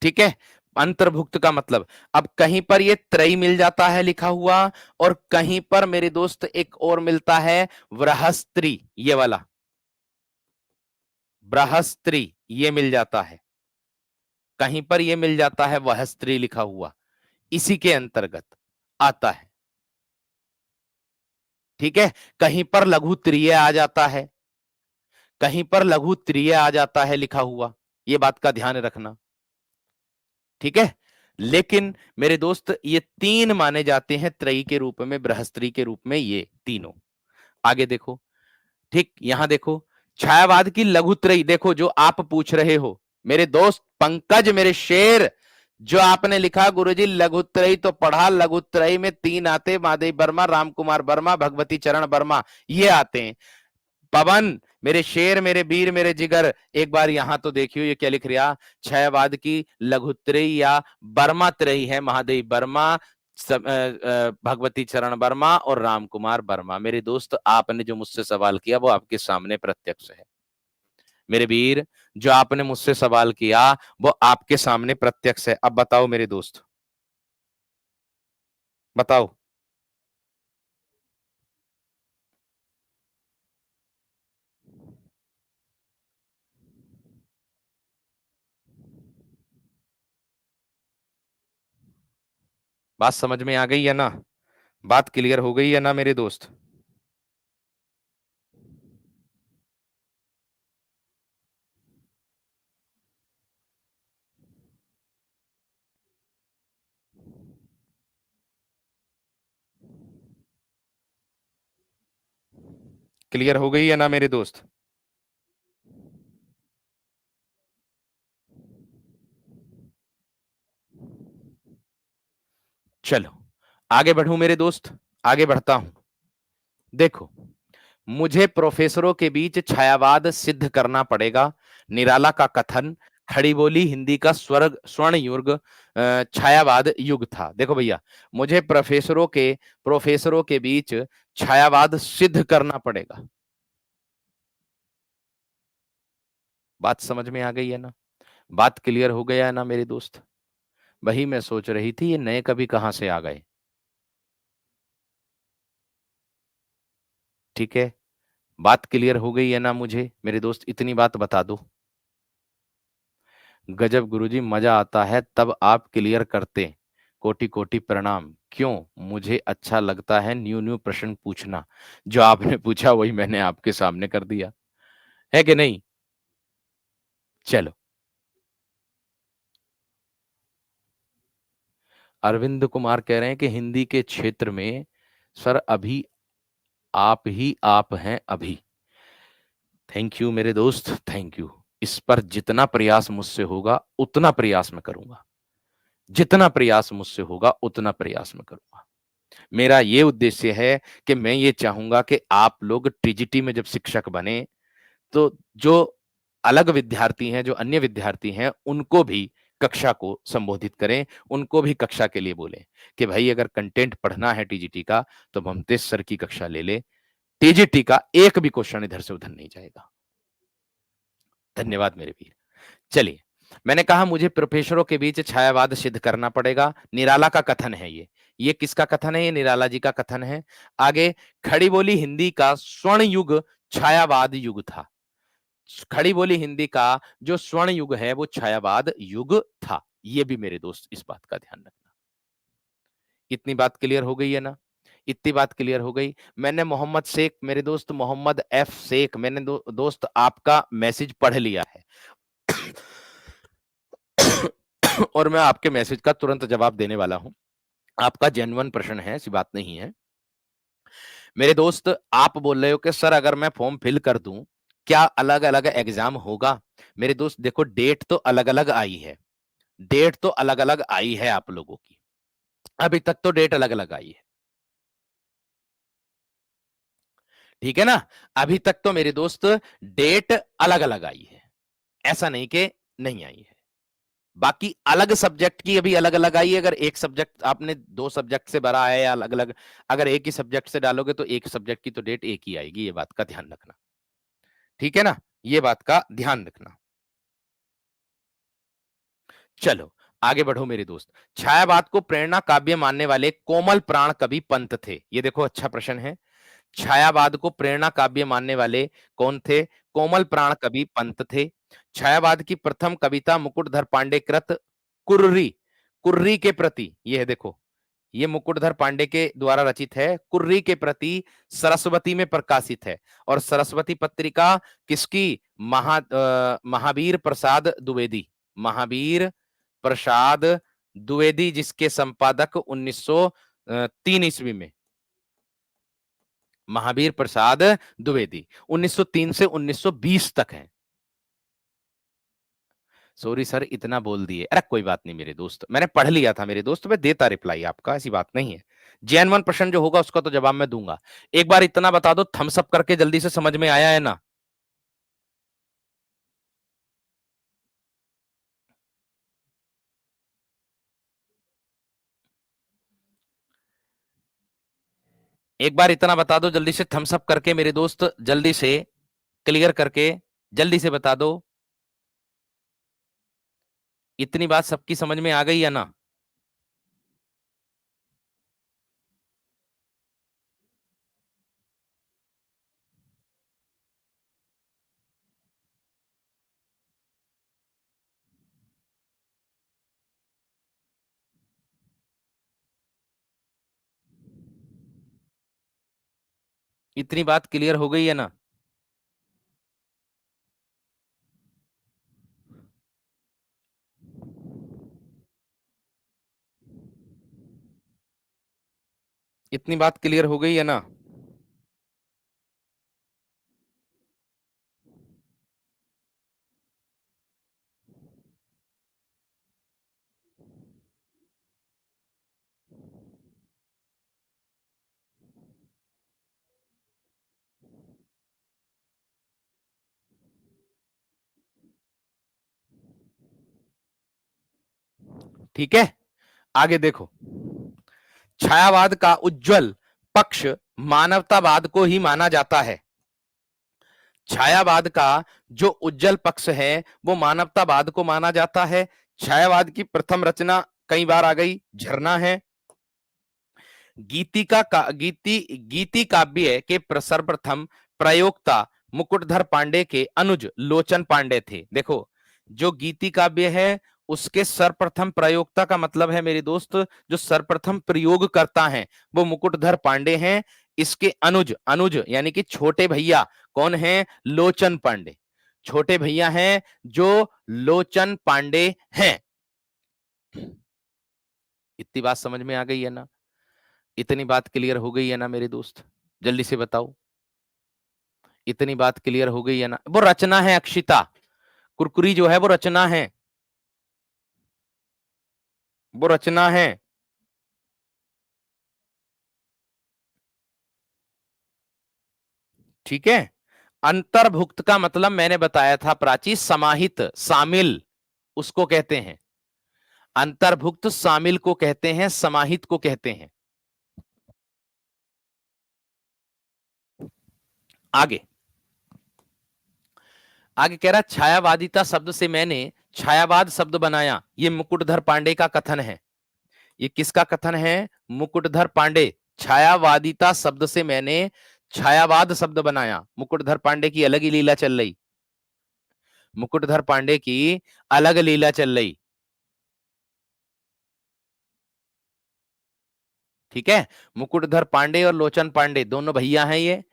ठीक है, अंतर्भुक्त का मतलब, अब कहीं पर ये त्रयी मिल जाता है लिखा हुआ, और कहीं पर मेरे दोस्त एक और मिलता है, बृहस्त्री, ये वाला बृहस्त्री, ये मिल जाता है। कहीं पर ये मिल जाता है वह स्त्री लिखा हुआ, इसी के अंतर्गत आता है। ठीक है, कहीं पर लघु त्रिय आ जाता है, कहीं पर लघु त्रिय आ जाता है लिखा हुआ, ये बात का ध्यान रखना, ठीक है। लेकिन मेरे दोस्त ये तीन माने जाते हैं त्रयी के रूप में, बृहस्पति के रूप में, ये तीनों। आगे देखो, ठीक, यहां देखो छायावाद की लघुत्रयी, देखो जो आप पूछ रहे हो मेरे दोस्त पंकज, मेरे शेर, जो आपने लिखा गुरुजी लघुत्रयी तो पढ़ा, लघुत्रयी में तीन आते, महादेव वर्मा, राम कुमार वर्मा, भगवती चरण वर्मा, ये आते हैं। पवन मेरे शेर, मेरे वीर, मेरे जिगर, एक बार यहां तो देखियो ये क्या लिख रहा, छयवाद की लघुत्रयी या वर्मा त्रयी है, महादेव वर्मा, भगवती चरण वर्मा और राम कुमार वर्मा। मेरे दोस्त आपने जो मुझसे सवाल किया वो आपके सामने प्रत्यक्ष है मेरे वीर, जो आपने मुझसे सवाल किया वो आपके सामने प्रत्यक्ष है। अब बताओ मेरे दोस्त, बताओ। बात समझ में आ गई है ना? बात क्लियर हो गई है ना मेरे दोस्त? क्लियर हो गई है ना मेरे दोस्त? चलो आगे बढ़ूं मेरे दोस्त, आगे बढ़ता हूं। देखो, मुझे प्रोफेसरों के बीच छायावाद सिद्ध करना पड़ेगा, निराला का कथन, खड़ी बोली हिंदी का स्वर्ग स्वर्ण युग छायावाद युग था। देखो भैया, मुझे प्रोफेसरों के बीच छायावाद सिद्ध करना पड़ेगा। बात समझ में आ गई है ना? बात क्लियर हो गया है ना मेरे दोस्त? वही मैं सोच रही थी ये नए कवि कहां से आ गए। ठीक है, बात क्लियर हो गई है ना मुझे मेरे दोस्त? इतनी बात बता दो। गजब गुरुजी, मजा आता है तब आप क्लियर करते। कोटि कोटि प्रणाम। क्यों? मुझे अच्छा लगता है न्यू न्यू प्रश्न पूछना। जो आपने पूछा वही मैंने आपके सामने कर दिया, है कि नहीं? चलो, अरविंद कुमार कह रहे हैं कि हिंदी के क्षेत्र में सर अभी आप हैं अभी। थैंक यू मेरे दोस्त, थैंक यू। इस पर जितना प्रयास मुझसे होगा उतना प्रयास मैं करूंगा, जितना प्रयास मुझसे होगा उतना प्रयास मैं करूंगा। मेरा ये उद्देश्य है कि मैं ये चाहूंगा कि आप लोग टीजीटी में जब शिक्षक बने तो जो अलग विद्यार्थी हैं, जो अन्य विद्यार्थी हैं, उनको भी कक्षा को संबोधित करें, उनको भी कक्षा के लिए बोलें कि भाई अगर कंटेंट पढ़ना है टीजीटी का तो ममतेज सर की कक्षा ले ले, टीजीटी का एक भी क्वेश्चन इधर से उधर नहीं जाएगा। धन्यवाद मेरे वीर। चलिए, मैंने कहा मुझे प्रोफेसरों के बीच छायावाद सिद्ध करना पड़ेगा, निराला का कथन है ये किसका कथन है? ये निराला जी का कथन है। आगे, खड़ी बोली हिंदी का स्वर्ण युग छायावाद युग था। खड़ी बोली हिंदी का जो स्वर्ण युग है वो छायावाद युग था। ये भी मेरे दोस्त इस बात का ध्यान रखना। इतनी बात क्लियर हो गई है ना? इतनी बात क्लियर हो गई। मैंने मोहम्मद शेख, मेरे दोस्त मोहम्मद एफ शेख, मैंने दोस्त आपका मैसेज पढ़ लिया है। और मैं आपके मैसेज का तुरंत जवाब देने वाला हूं। आपका जेन्युइन प्रश्न है, ऐसी बात नहीं है मेरे दोस्त। आप बोल रहे हो कि सर अगर मैं फॉर्म फिल कर दूं क्या अलग अलग एग्जाम होगा? मेरे दोस्त देखो, डेट तो अलग अलग आई है, डेट तो अलग अलग आई है आप लोगों की, अभी तक तो डेट अलग अलग आई है, ठीक है ना? अभी तक तो मेरे दोस्त डेट अलग अलग आई है, ऐसा नहीं कि नहीं आई है। बाकी अलग सब्जेक्ट की अभी अलग अलग आई है। अगर एक सब्जेक्ट आपने दो सब्जेक्ट से भरा है या अलग अलग, अगर एक ही सब्जेक्ट से डालोगे तो एक सब्जेक्ट की तो डेट एक ही आएगी, ये बात का ध्यान रखना, ठीक है ना? ये बात का ध्यान रखना। चलो आगे बढ़ो मेरे दोस्त। छायावाद को प्रेरणा काव्य मानने वाले कोमल प्राण कवि पंत थे। ये देखो अच्छा प्रश्न है। छायावाद को प्रेरणा काव्य मानने वाले कौन थे? कोमल प्राण कवि पंत थे। छायावाद की प्रथम कविता मुकुटधर पांडे कृत कुर्री, कुर्री के प्रति, ये है देखो, ये मुकुटधर पांडे के द्वारा रचित है। कुर्री के प्रति सरस्वती में प्रकाशित है। और सरस्वती पत्रिका किसकी? महावीर प्रसाद द्विवेदी। महावीर प्रसाद द्विवेदी, जिसके संपादक 1903 ईस्वी में, महावीर प्रसाद द्विवेदी 1903 से 1920 तक है। सॉरी सर, इतना बोल दिए। अरे कोई बात नहीं मेरे दोस्त, मैंने पढ़ लिया था मेरे दोस्त, मैं देता रिप्लाई आपका, ऐसी बात नहीं है। जेन 1 प्रश्न जो होगा उसका तो जवाब मैं दूंगा। एक बार इतना बता दो, थम्स अप करके जल्दी से, समझ में आया है ना? एक बार इतना बता दो जल्दी से, थम्स अप करके मेरे दोस्त, जल्दी से क्लियर करके जल्दी से बता दो। इतनी बात सबकी समझ में आ गई है ना? इतनी बात क्लियर हो गई है ना? इतनी बात क्लियर हो गई है ना? ठीक है, आगे देखो। छायावाद का उज्जवल पक्ष मानवतावाद को ही माना जाता है। छायावाद का जो उज्जवल पक्ष है वो मानवतावाद को माना जाता है। छायावाद की प्रथम रचना कई बार आ गई, झरना है। गीति काव्य के सर्वप्रथम प्रयोक्ता मुकुटधर पांडे के अनुज लोचन पांडे थे। देखो, जो गीति काव्य है उसके सर्वप्रथम प्रयोक्ता का मतलब है मेरे दोस्त, जो सर्वप्रथम प्रयोग करता है वो मुकुटधर पांडे हैं। इसके अनुज, अनुज यानी कि छोटे भैया कौन है? लोचन पांडे। छोटे भैया हैं जो लोचन पांडे हैं। इतनी बात समझ में आ गई है ना? इतनी बात क्लियर हो गई है ना मेरे दोस्त? जल्दी से बताओ, इतनी बात क्लियर हो गई है ना? वो रचना है अक्षिता, कुरकुरी जो है वो रचना है, वो रचना है। ठीक है। अंतर्भुक्त का मतलब मैंने बताया था प्राची, समाहित, शामिल उसको कहते हैं। अंतर्भुक्त शामिल को कहते हैं, समाहित को कहते हैं। आगे आगे कह रहा, छायावादिता शब्द से मैंने छायावाद शब्द बनाया। ये मुकुटधर पांडे का कथन है। ये किसका कथन है? मुकुटधर पांडे। छायावादिता शब्द से मैंने छायावाद शब्द बनाया। मुकुटधर पांडे की अलग ही लीला चल रही, मुकुटधर पांडे की अलग लीला चल रही। ठीक है, मुकुटधर पांडे और लोचन पांडे दोनों भैया हैं ये,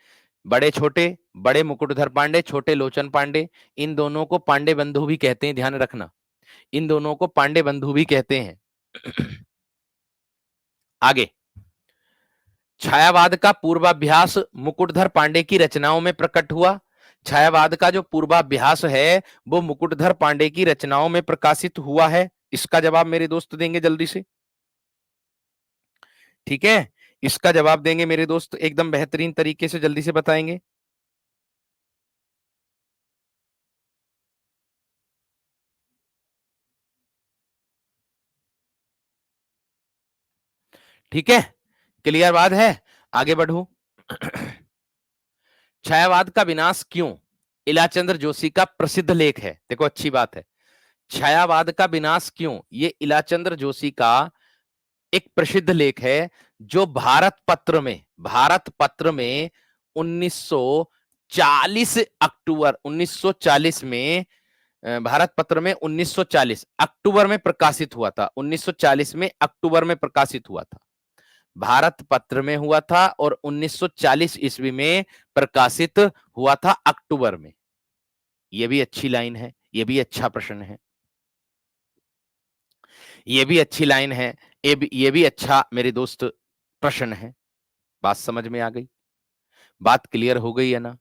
बड़े छोटे। बड़े मुकुटधर पांडे, छोटे लोचन पांडे। इन दोनों को पांडे बंधु भी कहते हैं, ध्यान रखना, इन दोनों को पांडे बंधु भी कहते हैं। आगे, छायावाद का पूर्वाभ्यास मुकुटधर पांडे की रचनाओं में प्रकट हुआ। छायावाद का जो पूर्वाभ्यास है वो मुकुटधर पांडे की रचनाओं में प्रकाशित हुआ है। इसका जवाब मेरे दोस्त देंगे जल्दी से। ठीक है, इसका जवाब देंगे मेरे दोस्त एकदम बेहतरीन तरीके से, जल्दी से बताएंगे। ठीक है, क्लियर बात है? आगे बढ़ू। छायावाद का विनाश क्यों, इलाचंद्र जोशी का प्रसिद्ध लेख है। देखो अच्छी बात है, छायावाद का विनाश क्यों, ये इलाचंद्र जोशी का एक प्रसिद्ध लेख है, जो भारत पत्र में 1940 अक्टूबर 1940 में, भारत पत्र में 1940 अक्टूबर में प्रकाशित हुआ था। 1940 में अक्टूबर में प्रकाशित हुआ था। भारत पत्र में हुआ था और 1940 ईस्वी में प्रकाशित हुआ था अक्टूबर में। ये भी अच्छी लाइन है, ये भी अच्छा प्रश्न है, ये भी अच्छी लाइन है, ये भी अच्छा मेरे दोस्त प्रश्न है। बात समझ में आ गई? बात क्लियर हो गई है ना?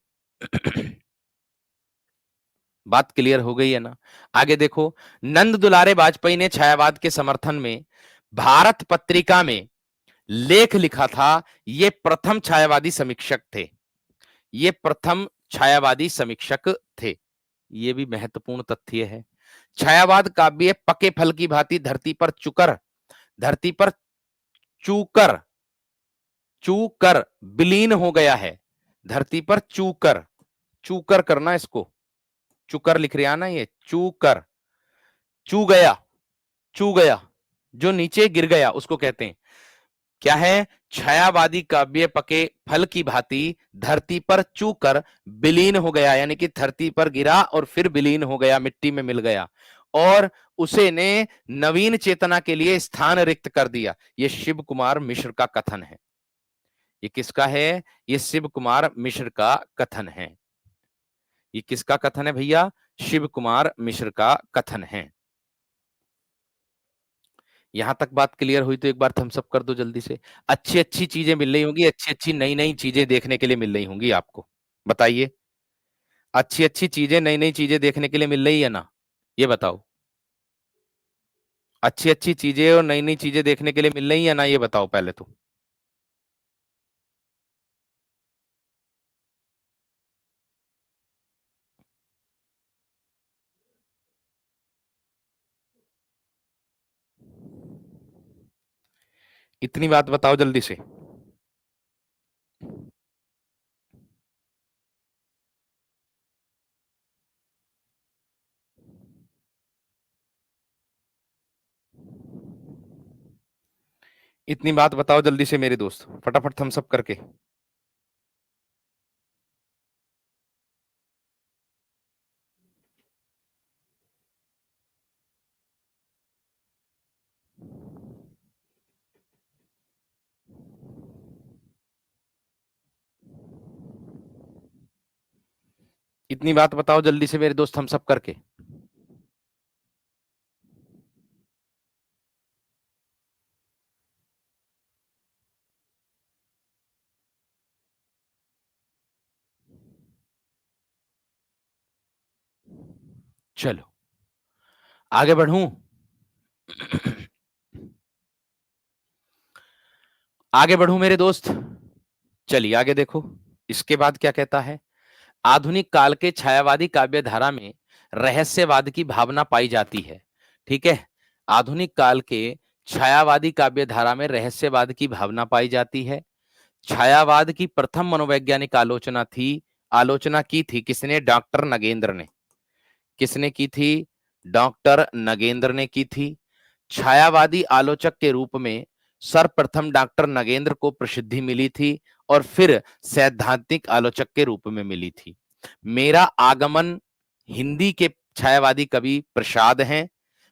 बात क्लियर हो गई है ना? आगे देखो, नंद दुलारे वाजपेयी ने छायावाद के समर्थन में भारत पत्रिका में लेख लिखा था। ये प्रथम छायावादी समीक्षक थे। ये प्रथम छायावादी समीक्षक थे। ये भी महत्वपूर्ण तथ्य है। छायावाद काव्य पके फल की भांति धरती पर चूकर चूकर विलीन हो गया है। धरती पर चूकर, चूकर करना इसको, चुकर लिख रहे ना, ये चूकर, चू गया, चू गया, जो नीचे गिर गया उसको कहते हैं। क्या है? छायावादी काव्य पके फल की भांति धरती पर चूकर विलीन हो गया, यानी कि धरती पर गिरा और फिर विलीन हो गया, मिट्टी में मिल गया, और उसे ने नवीन चेतना के लिए स्थान रिक्त कर दिया। यह शिव कुमार मिश्र का कथन है। ये किसका है? ये शिव कुमार मिश्र का कथन है। ये किसका कथन है भैया? शिव कुमार मिश्र का कथन है। यहां तक बात क्लियर हुई तो एक बार थम्स अप कर दो जल्दी से। अच्छी अच्छी चीजें मिल रही होंगी, अच्छी अच्छी नई नई चीजें देखने के लिए मिल रही होंगी आपको। बताइए, अच्छी अच्छी चीजें, नई नई चीजें देखने के लिए मिल रही है ना? ये बताओ, अच्छी अच्छी चीजें और नई नई चीजें देखने के लिए मिल रही है ना? ये बताओ पहले तो। इतनी बात बताओ जल्दी से। इतनी बात बताओ जल्दी से मेरे दोस्त, फटाफट थम्स अप करके। इतनी बात बताओ जल्दी से मेरे दोस्त, थम्स अप करके। चलो आगे बढ़ूं। आगे बढ़ूं मेरे दोस्त। चलिए आगे देखो, इसके बाद क्या कहता है। आधुनिक काल के छायावादी काव्य धारा में रहस्यवाद की भावना पाई जाती है। ठीक है, आधुनिक काल के छायावादी काव्य धारा में रहस्यवाद की भावना पाई जाती है। छायावाद की प्रथम मनोवैज्ञानिक आलोचना की थी किसने? डॉक्टर नगेंद्र ने। किसने की थी? डॉक्टर नगेंद्र ने की थी। छायावादी आलोचक के रूप में सर्वप्रथम डॉक्टर नगेंद्र को प्रसिद्धि मिली थी और फिर सैद्धांतिक आलोचक के रूप में मिली थी। मेरा आगमन हिंदी के छायावादी कवि प्रसाद हैं।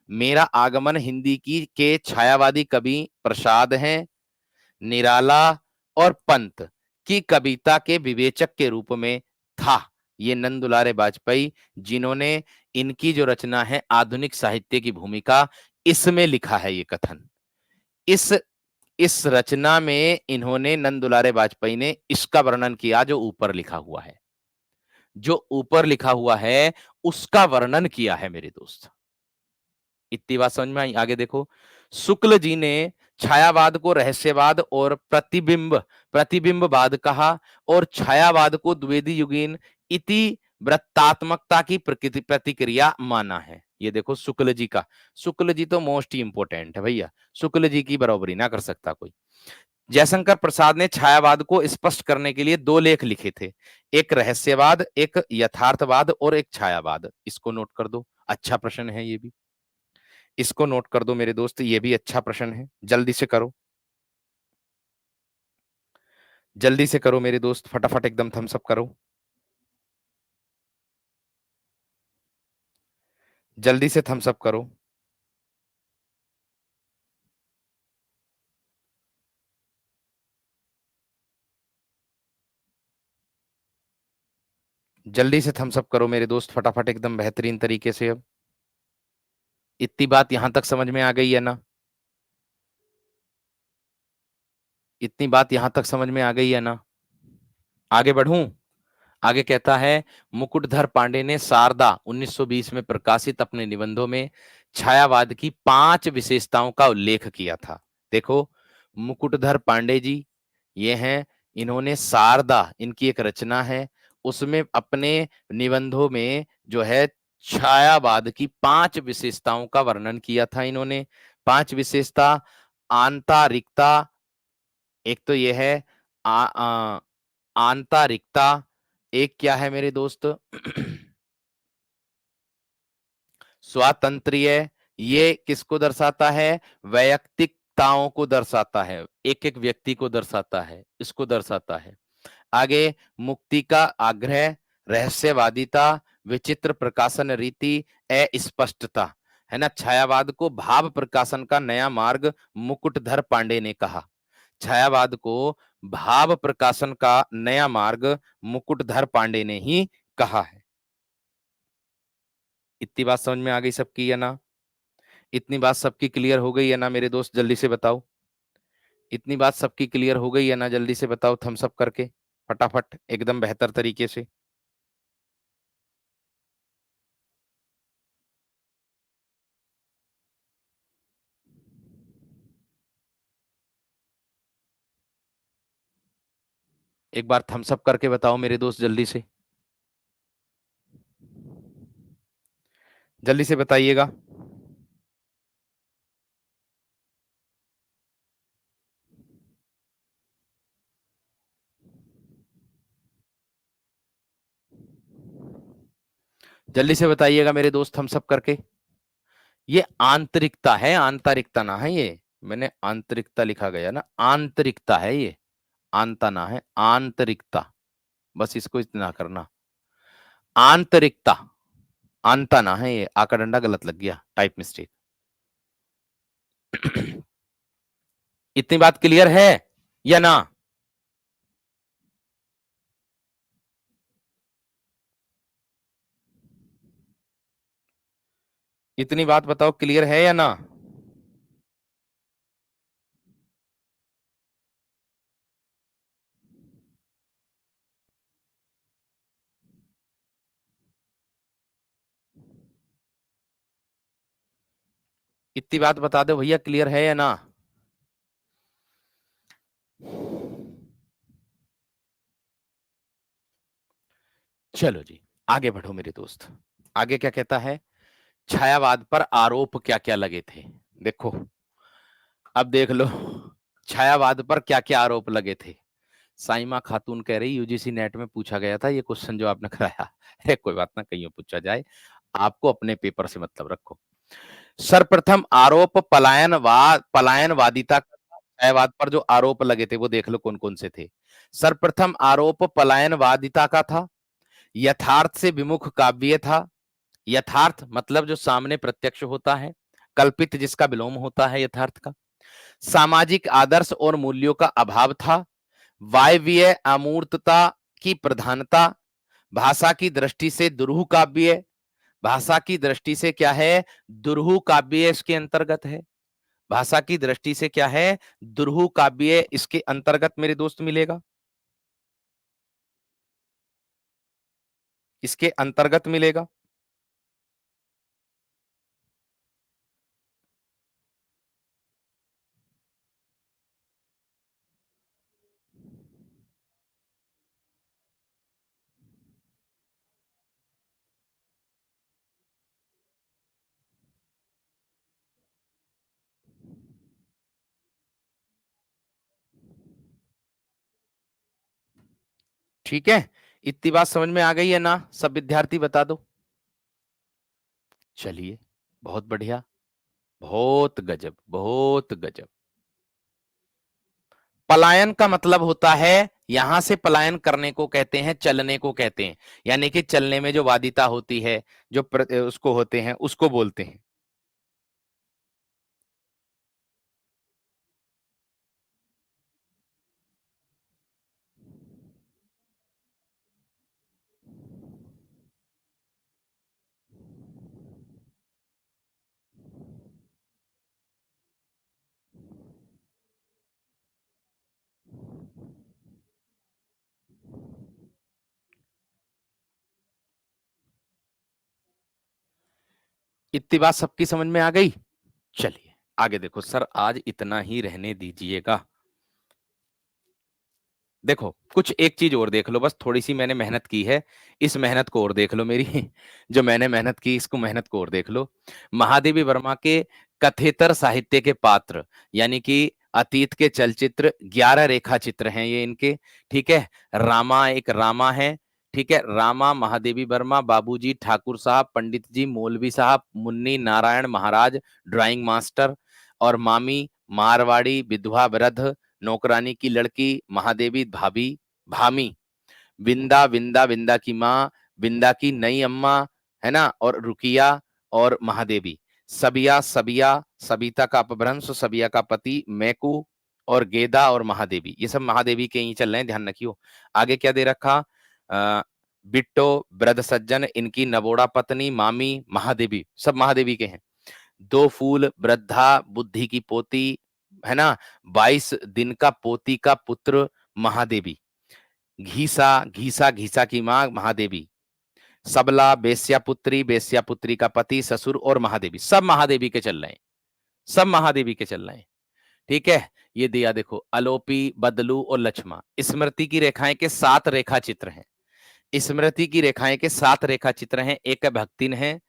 मेरा आगमन हिंदी की के छायावादी कवि प्रसाद हैं। निराला और पंत की कविता के विवेचक के रूप में था ये नंद दुलारे वाजपेयी, जिन्होंने इनकी जो रचना है आधुनिक साहित्य की भूमिका, इसमें लिखा है ये कथन। इस इस रचना में इन्होंने, नंद दुलारे वाजपेयी ने इसका वर्णन किया जो ऊपर लिखा हुआ है। जो ऊपर लिखा हुआ है उसका वर्णन किया है मेरे दोस्त। इतनी बात समझ में आई? आगे देखो, शुक्ल जी ने छायावाद को रहस्यवाद और प्रतिबिंबवाद कहा और छायावाद को द्विवेदी युगीन इति वृत्तात्मकता की प्रकृति प्रतिक्रिया माना है। ये देखो शुक्ल जी का, शुक्ल जी तो मोस्ट ही इंपोर्टेंट है भैया, शुक्ल जी की बराबरी ना कर सकता कोई। जयशंकर प्रसाद ने छायावाद को स्पष्ट करने के लिए दो लेख लिखे थे, एक रहस्यवाद, एक यथार्थवाद और एक छायावाद। इसको नोट कर दो, अच्छा प्रश्न है ये भी। इसको नोट कर दो मेरे दोस्त, ये भी अच्छा प्रश्न है, जल्दी से करो, जल्दी से करो मेरे दोस्त, फटाफट एकदम थम्स अप करो, जल्दी से थम्स अप करो। जल्दी से थम्स अप करो मेरे दोस्त, फटाफट, एकदम बेहतरीन तरीके से। अब इतनी बात यहां तक समझ में आ गई है ना? इतनी बात यहां तक समझ में आ गई है ना? आगे बढ़ूं? आगे कहता है, मुकुटधर पांडे ने शारदा 1920 में प्रकाशित अपने निबंधों में छायावाद की 5 विशेषताओं का उल्लेख किया था। देखो, मुकुटधर पांडे जी ये हैं, इन्होंने शारदा, इनकी एक रचना है, उसमें अपने निबंधों में जो है छायावाद की 5 विशेषताओं का वर्णन किया था इन्होंने। 5 विशेषता: आंतरिकता, एक तो ये है आंतरिकता, एक क्या है मेरे दोस्त स्वातंत्र्य, ये किसको दर्शाता है? वैयक्तिकताओं को दर्शाता है, एक एक व्यक्ति को दर्शाता है, इसको दर्शाता है। आगे, मुक्ति का आग्रह, रहस्यवादिता, विचित्र प्रकाशन रीति, अस्पष्टता, है ना। छायावाद को भाव प्रकाशन का नया मार्ग मुकुटधर पांडे ने कहा। छायावाद को भाव प्रकाशन का नया मार्ग मुकुटधर पांडे ने ही कहा है। इतनी बात समझ में आ गई सबकी या ना? इतनी बात सबकी क्लियर हो गई है ना मेरे दोस्त? जल्दी से बताओ, इतनी बात सबकी क्लियर हो गई है ना? जल्दी से बताओ थम्स अप करके, फटाफट, एकदम बेहतर तरीके से। एक बार थम्स अप करके बताओ मेरे दोस्त, जल्दी से, जल्दी से बताइएगा। जल्दी से बताइएगा मेरे दोस्त थम्स अप करके। ये आंतरिकता है, आंतरिकता ना है ये। मैंने आंतरिकता लिखा गया ना, आंतरिकता है ये, आंता ना है, आंतरिकता। बस इसको इतना करना, आंतरिकता, आंता ना है ये। आका डंडा गलत लग गया, टाइप मिस्टेक। इतनी बात क्लियर है या ना? इतनी बात बताओ, क्लियर है या ना? इतनी बात बता दो भैया, क्लियर है या ना? चलो जी, आगे बढ़ो मेरे दोस्त। आगे क्या कहता है? छायावाद पर आरोप क्या क्या लगे थे, देखो, अब देख लो। छायावाद पर क्या क्या आरोप लगे थे। साइमा खातून कह रही, यूजीसी नेट में पूछा गया था ये क्वेश्चन जो आपने कराया। अरे कोई बात ना, कहीं पूछा जाए, आपको अपने पेपर से मतलब रखो। सर्वप्रथम आरोप पलायनवादिता का था। छायावाद पर जो आरोप लगे थे वो देख लो कौन कौन से थे। सर्वप्रथम आरोप पलायनवादिता का था। यथार्थ से विमुख काव्य था। यथार्थ मतलब जो सामने प्रत्यक्ष होता है, कल्पित जिसका विलोम होता है यथार्थ का। सामाजिक आदर्श और मूल्यों का अभाव था। वायवीय अमूर्तता की प्रधानता। भाषा की दृष्टि से दुरूह काव्य। भाषा की दृष्टि से क्या है? दुरूह काव्य इसके अंतर्गत है। भाषा की दृष्टि से क्या है? दुरूह काव्य इसके अंतर्गत मेरे दोस्त मिलेगा, इसके अंतर्गत मिलेगा। ठीक है, इतनी बात समझ में आ गई है ना? सब विद्यार्थी बता दो। चलिए, बहुत बढ़िया, बहुत गजब, बहुत गजब। पलायन का मतलब होता है, यहां से पलायन करने को कहते हैं, चलने को कहते हैं। यानी कि चलने में जो वादिता होती है, जो उसको होते हैं, उसको बोलते हैं। इतनी बात सबकी समझ में आ गई? चलिए आगे देखो सर, आज इतना ही रहने दीजिएगा। देखो कुछ एक चीज और देख लो, बस थोड़ी सी मैंने मेहनत की है, इस मेहनत को और देख लो मेरी जो मैंने मेहनत की, इसको मेहनत को और देख लो। महादेवी वर्मा के कथेतर साहित्य के पात्र, यानी कि अतीत के चलचित्र 11 रेखा चित्र हैं ये इनके, ठीक है। रामा, एक रामा है, ठीक है, रामा, महादेवी वर्मा, बाबूजी ठाकुर साहब, पंडित जी, मौलवी साहब, मुन्नी नारायण महाराज ड्राइंग मास्टर, और मामी मारवाड़ी विधवा वृद्ध, नौकरानी की लड़की, महादेवी भाभी भामी, विंदा विंदा विंदा की माँ, विंदा की नई अम्मा, है ना, और रुकिया और महादेवी, सबिया सबिया, सबिता का अपभ्रंश, सबिया का पति, मैकू और गेदा और महादेवी, ये सब महादेवी के ही चल रहे हैं, ध्यान रखियो। आगे क्या दे रखा, बिट्टो, वृद्ध सज्जन, इनकी नवोड़ा पत्नी, मामी, महादेवी, सब महादेवी के हैं। दो फूल, वृद्धा, बुद्धि की पोती, है ना, 22 दिन का पोती का पुत्र, महादेवी। घीसा, घीसा घीसा की मां, महादेवी। सबला, बेस्यापुत्री, बेस्यापुत्री का पति, ससुर और महादेवी, सब महादेवी के चल रहे हैं, सब महादेवी के चल रहे हैं, ठीक है। ये दिया देखो, अलोपी, बदलू और लक्ष्मा। स्मृति की रेखाएं के 7 रेखा चित्र हैं, स्मृति की रेखाएं के 7 रेखा चित्र हैं। एक भक्तिन है,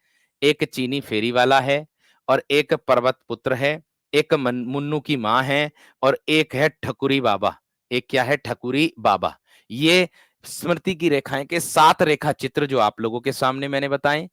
एक चीनी फेरी वाला है, और एक पर्वत पुत्र है, एक मुन्नू की मां है, और एक है ठकुरी बाबा। एक क्या है, ठकुरी बाबा। ये स्मृति की रेखाएं के 7 रेखा चित्र जो आप लोगों के सामने मैंने बताए।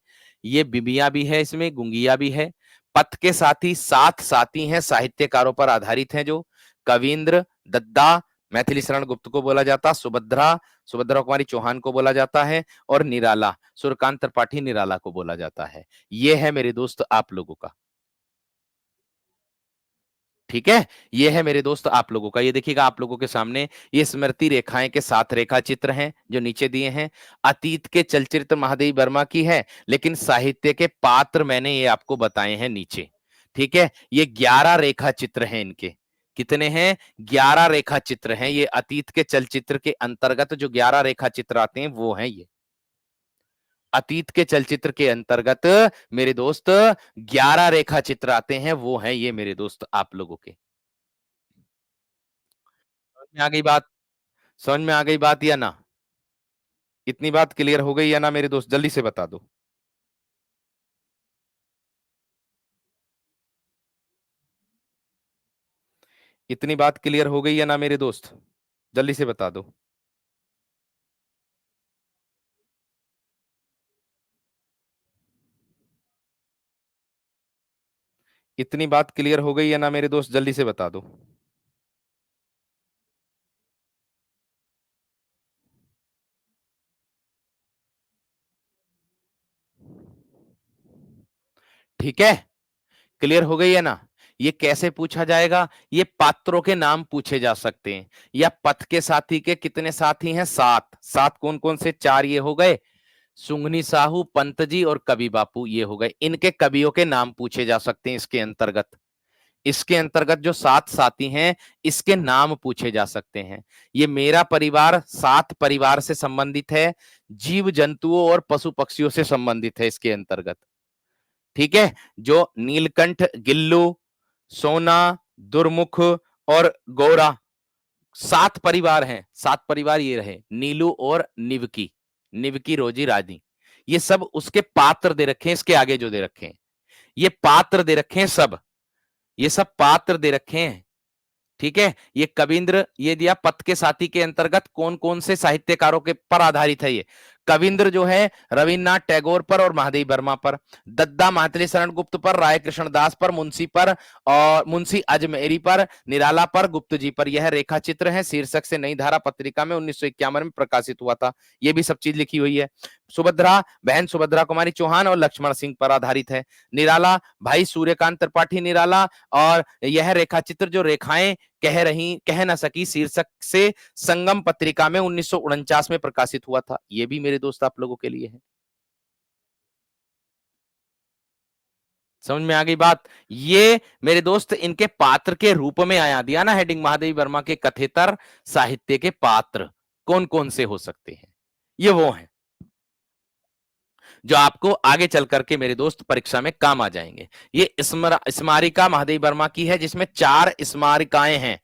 ये बिबिया भी है, इसमें गुंगिया भी है। पथ के साथी 7 साथी हैं, साहित्यकारों पर आधारित हैं, जो कविंद्र, दद्दा, मैथिली शरण गुप्त को बोला जाता, सुभद्रा, सुभद्रा कुमारी चौहान को बोला जाता है, और निराला, सूर्यकांत त्रिपाठी निराला को बोला जाता है। ये है मेरे दोस्त आप लोगों का, ठीक है। ये है मेरे दोस्त आप लोगों का, ये देखिएगा आप लोगों के सामने, ये स्मृति रेखाएं के 7 रेखा चित्र हैं जो नीचे दिए हैं। अतीत के चलचित्र महादेवी वर्मा की है, लेकिन साहित्य के पात्र मैंने ये आपको बताए हैं नीचे, ठीक है। ये 11 रेखा चित्र हैं इनके, कितने हैं, 11 रेखा चित्र हैं। ये अतीत के चलचित्र के अंतर्गत जो 11 रेखा चित्र आते हैं वो हैं ये, अतीत के चलचित्र के अंतर्गत मेरे दोस्त 11 रेखा चित्र आते हैं, वो हैं ये मेरे दोस्त आप लोगों के। समझ में आ गई बात, समझ में आ गई बात या ना? इतनी बात क्लियर हो गई या ना मेरे दोस्त, जल्दी से बता दो। इतनी बात क्लियर हो गई या ना मेरे दोस्त, जल्दी से बता दो। इतनी बात क्लियर हो गई या ना मेरे दोस्त, जल्दी से बता दो। ठीक है, क्लियर हो गई है ना? ये कैसे पूछा जाएगा, ये पात्रों के नाम पूछे जा सकते हैं, या पथ के साथी के कितने साथी हैं, 7, 7 कौन कौन से, 4 ये हो गए, सुंगनी साहू, पंत जी और कवि बापू, ये हो गए, इनके कवियों के नाम पूछे जा सकते हैं इसके अंतर्गत। इसके अंतर्गत जो 7 साथी हैं, इसके नाम पूछे जा सकते हैं। ये मेरा परिवार 7 परिवार से संबंधित है, जीव जंतुओं और पशु पक्षियों से संबंधित है इसके अंतर्गत, ठीक है। जो नीलकंठ, गिल्लू, सोना, दुर्मुख और गौरा, 7 परिवार हैं, 7 परिवार ये रहे, नीलू और निवकी, निवकी रोजी रानी, ये सब उसके पात्र दे रखे हैं, इसके आगे जो दे रखे हैं ये पात्र दे रखे हैं, सब ये सब पात्र दे रखे हैं, ठीक है। ये कविंद्र, ये दिया पथ के साथी के अंतर्गत कौन कौन से साहित्यकारों के पर आधारित है ये। कविंद्र जो है रविन्द्रनाथ टैगोर पर और महादेवी वर्मा पर, दद्दा मैथिली शरण गुप्त पर, राय कृष्ण दास पर, मुंशी पर और मुंशी अजमेरी पर, निराला पर, गुप्त जी पर। यह रेखा चित्र है, शीर्षक से नई धारा पत्रिका में 1951 में प्रकाशित हुआ था, ये भी सब चीज लिखी हुई है। सुभद्रा, बहन सुभद्रा कुमारी चौहान और लक्ष्मण सिंह पर आधारित है। निराला, भाई सूर्यकांत त्रिपाठी निराला, और यह रेखा चित्र जो रेखाएं कह ना सकी शीर्षक से संगम पत्रिका में 1949 में प्रकाशित हुआ था, ये भी मेरे दोस्त आप लोगों के लिए है। समझ में आ गई बात? ये मेरे दोस्त इनके पात्र के रूप में आया, दिया ना हेडिंग, महादेवी वर्मा के कथेतर साहित्य के पात्र कौन कौन से हो सकते हैं, ये वो हैं। जो आपको आगे चल करके मेरे दोस्त परीक्षा में काम आ जाएंगे। ये स्मारिका महादेव वर्मा की है, जिसमें 4 स्मारिकाएं हैं।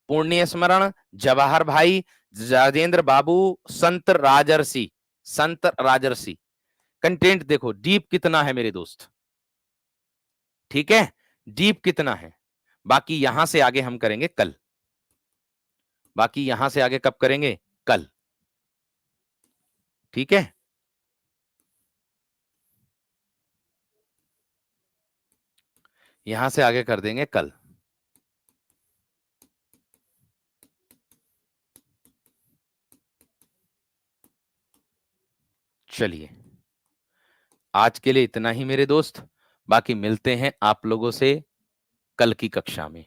पुण्य स्मरण, जवाहर भाई, राजेंद्र बाबू, संत राजर्षि। कंटेंट देखो डीप कितना है मेरे दोस्त, ठीक है, डीप कितना है। बाकी यहां से आगे हम करेंगे कल, बाकी यहां से आगे कब करेंगे? कल, ठीक है। यहां से आगे कर देंगे कल। चलिए, आज के लिए इतना ही मेरे दोस्त, बाकी मिलते हैं आप लोगों से कल की कक्षा में,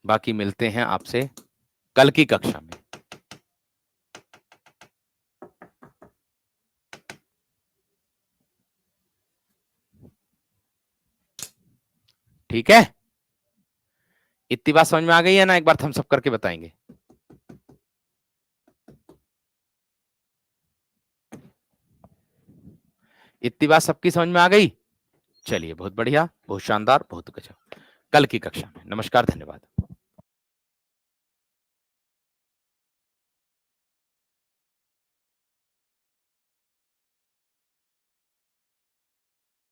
बाकी मिलते हैं आपसे कल की कक्षा में। ठीक है, इतनी बात समझ में आ गई है ना? एक बार थम्स अप करके बताएंगे। इतनी बात सबकी समझ में आ गई? चलिए, बहुत बढ़िया, बहुत शानदार, बहुत गजब। कल की कक्षा में नमस्कार, धन्यवाद।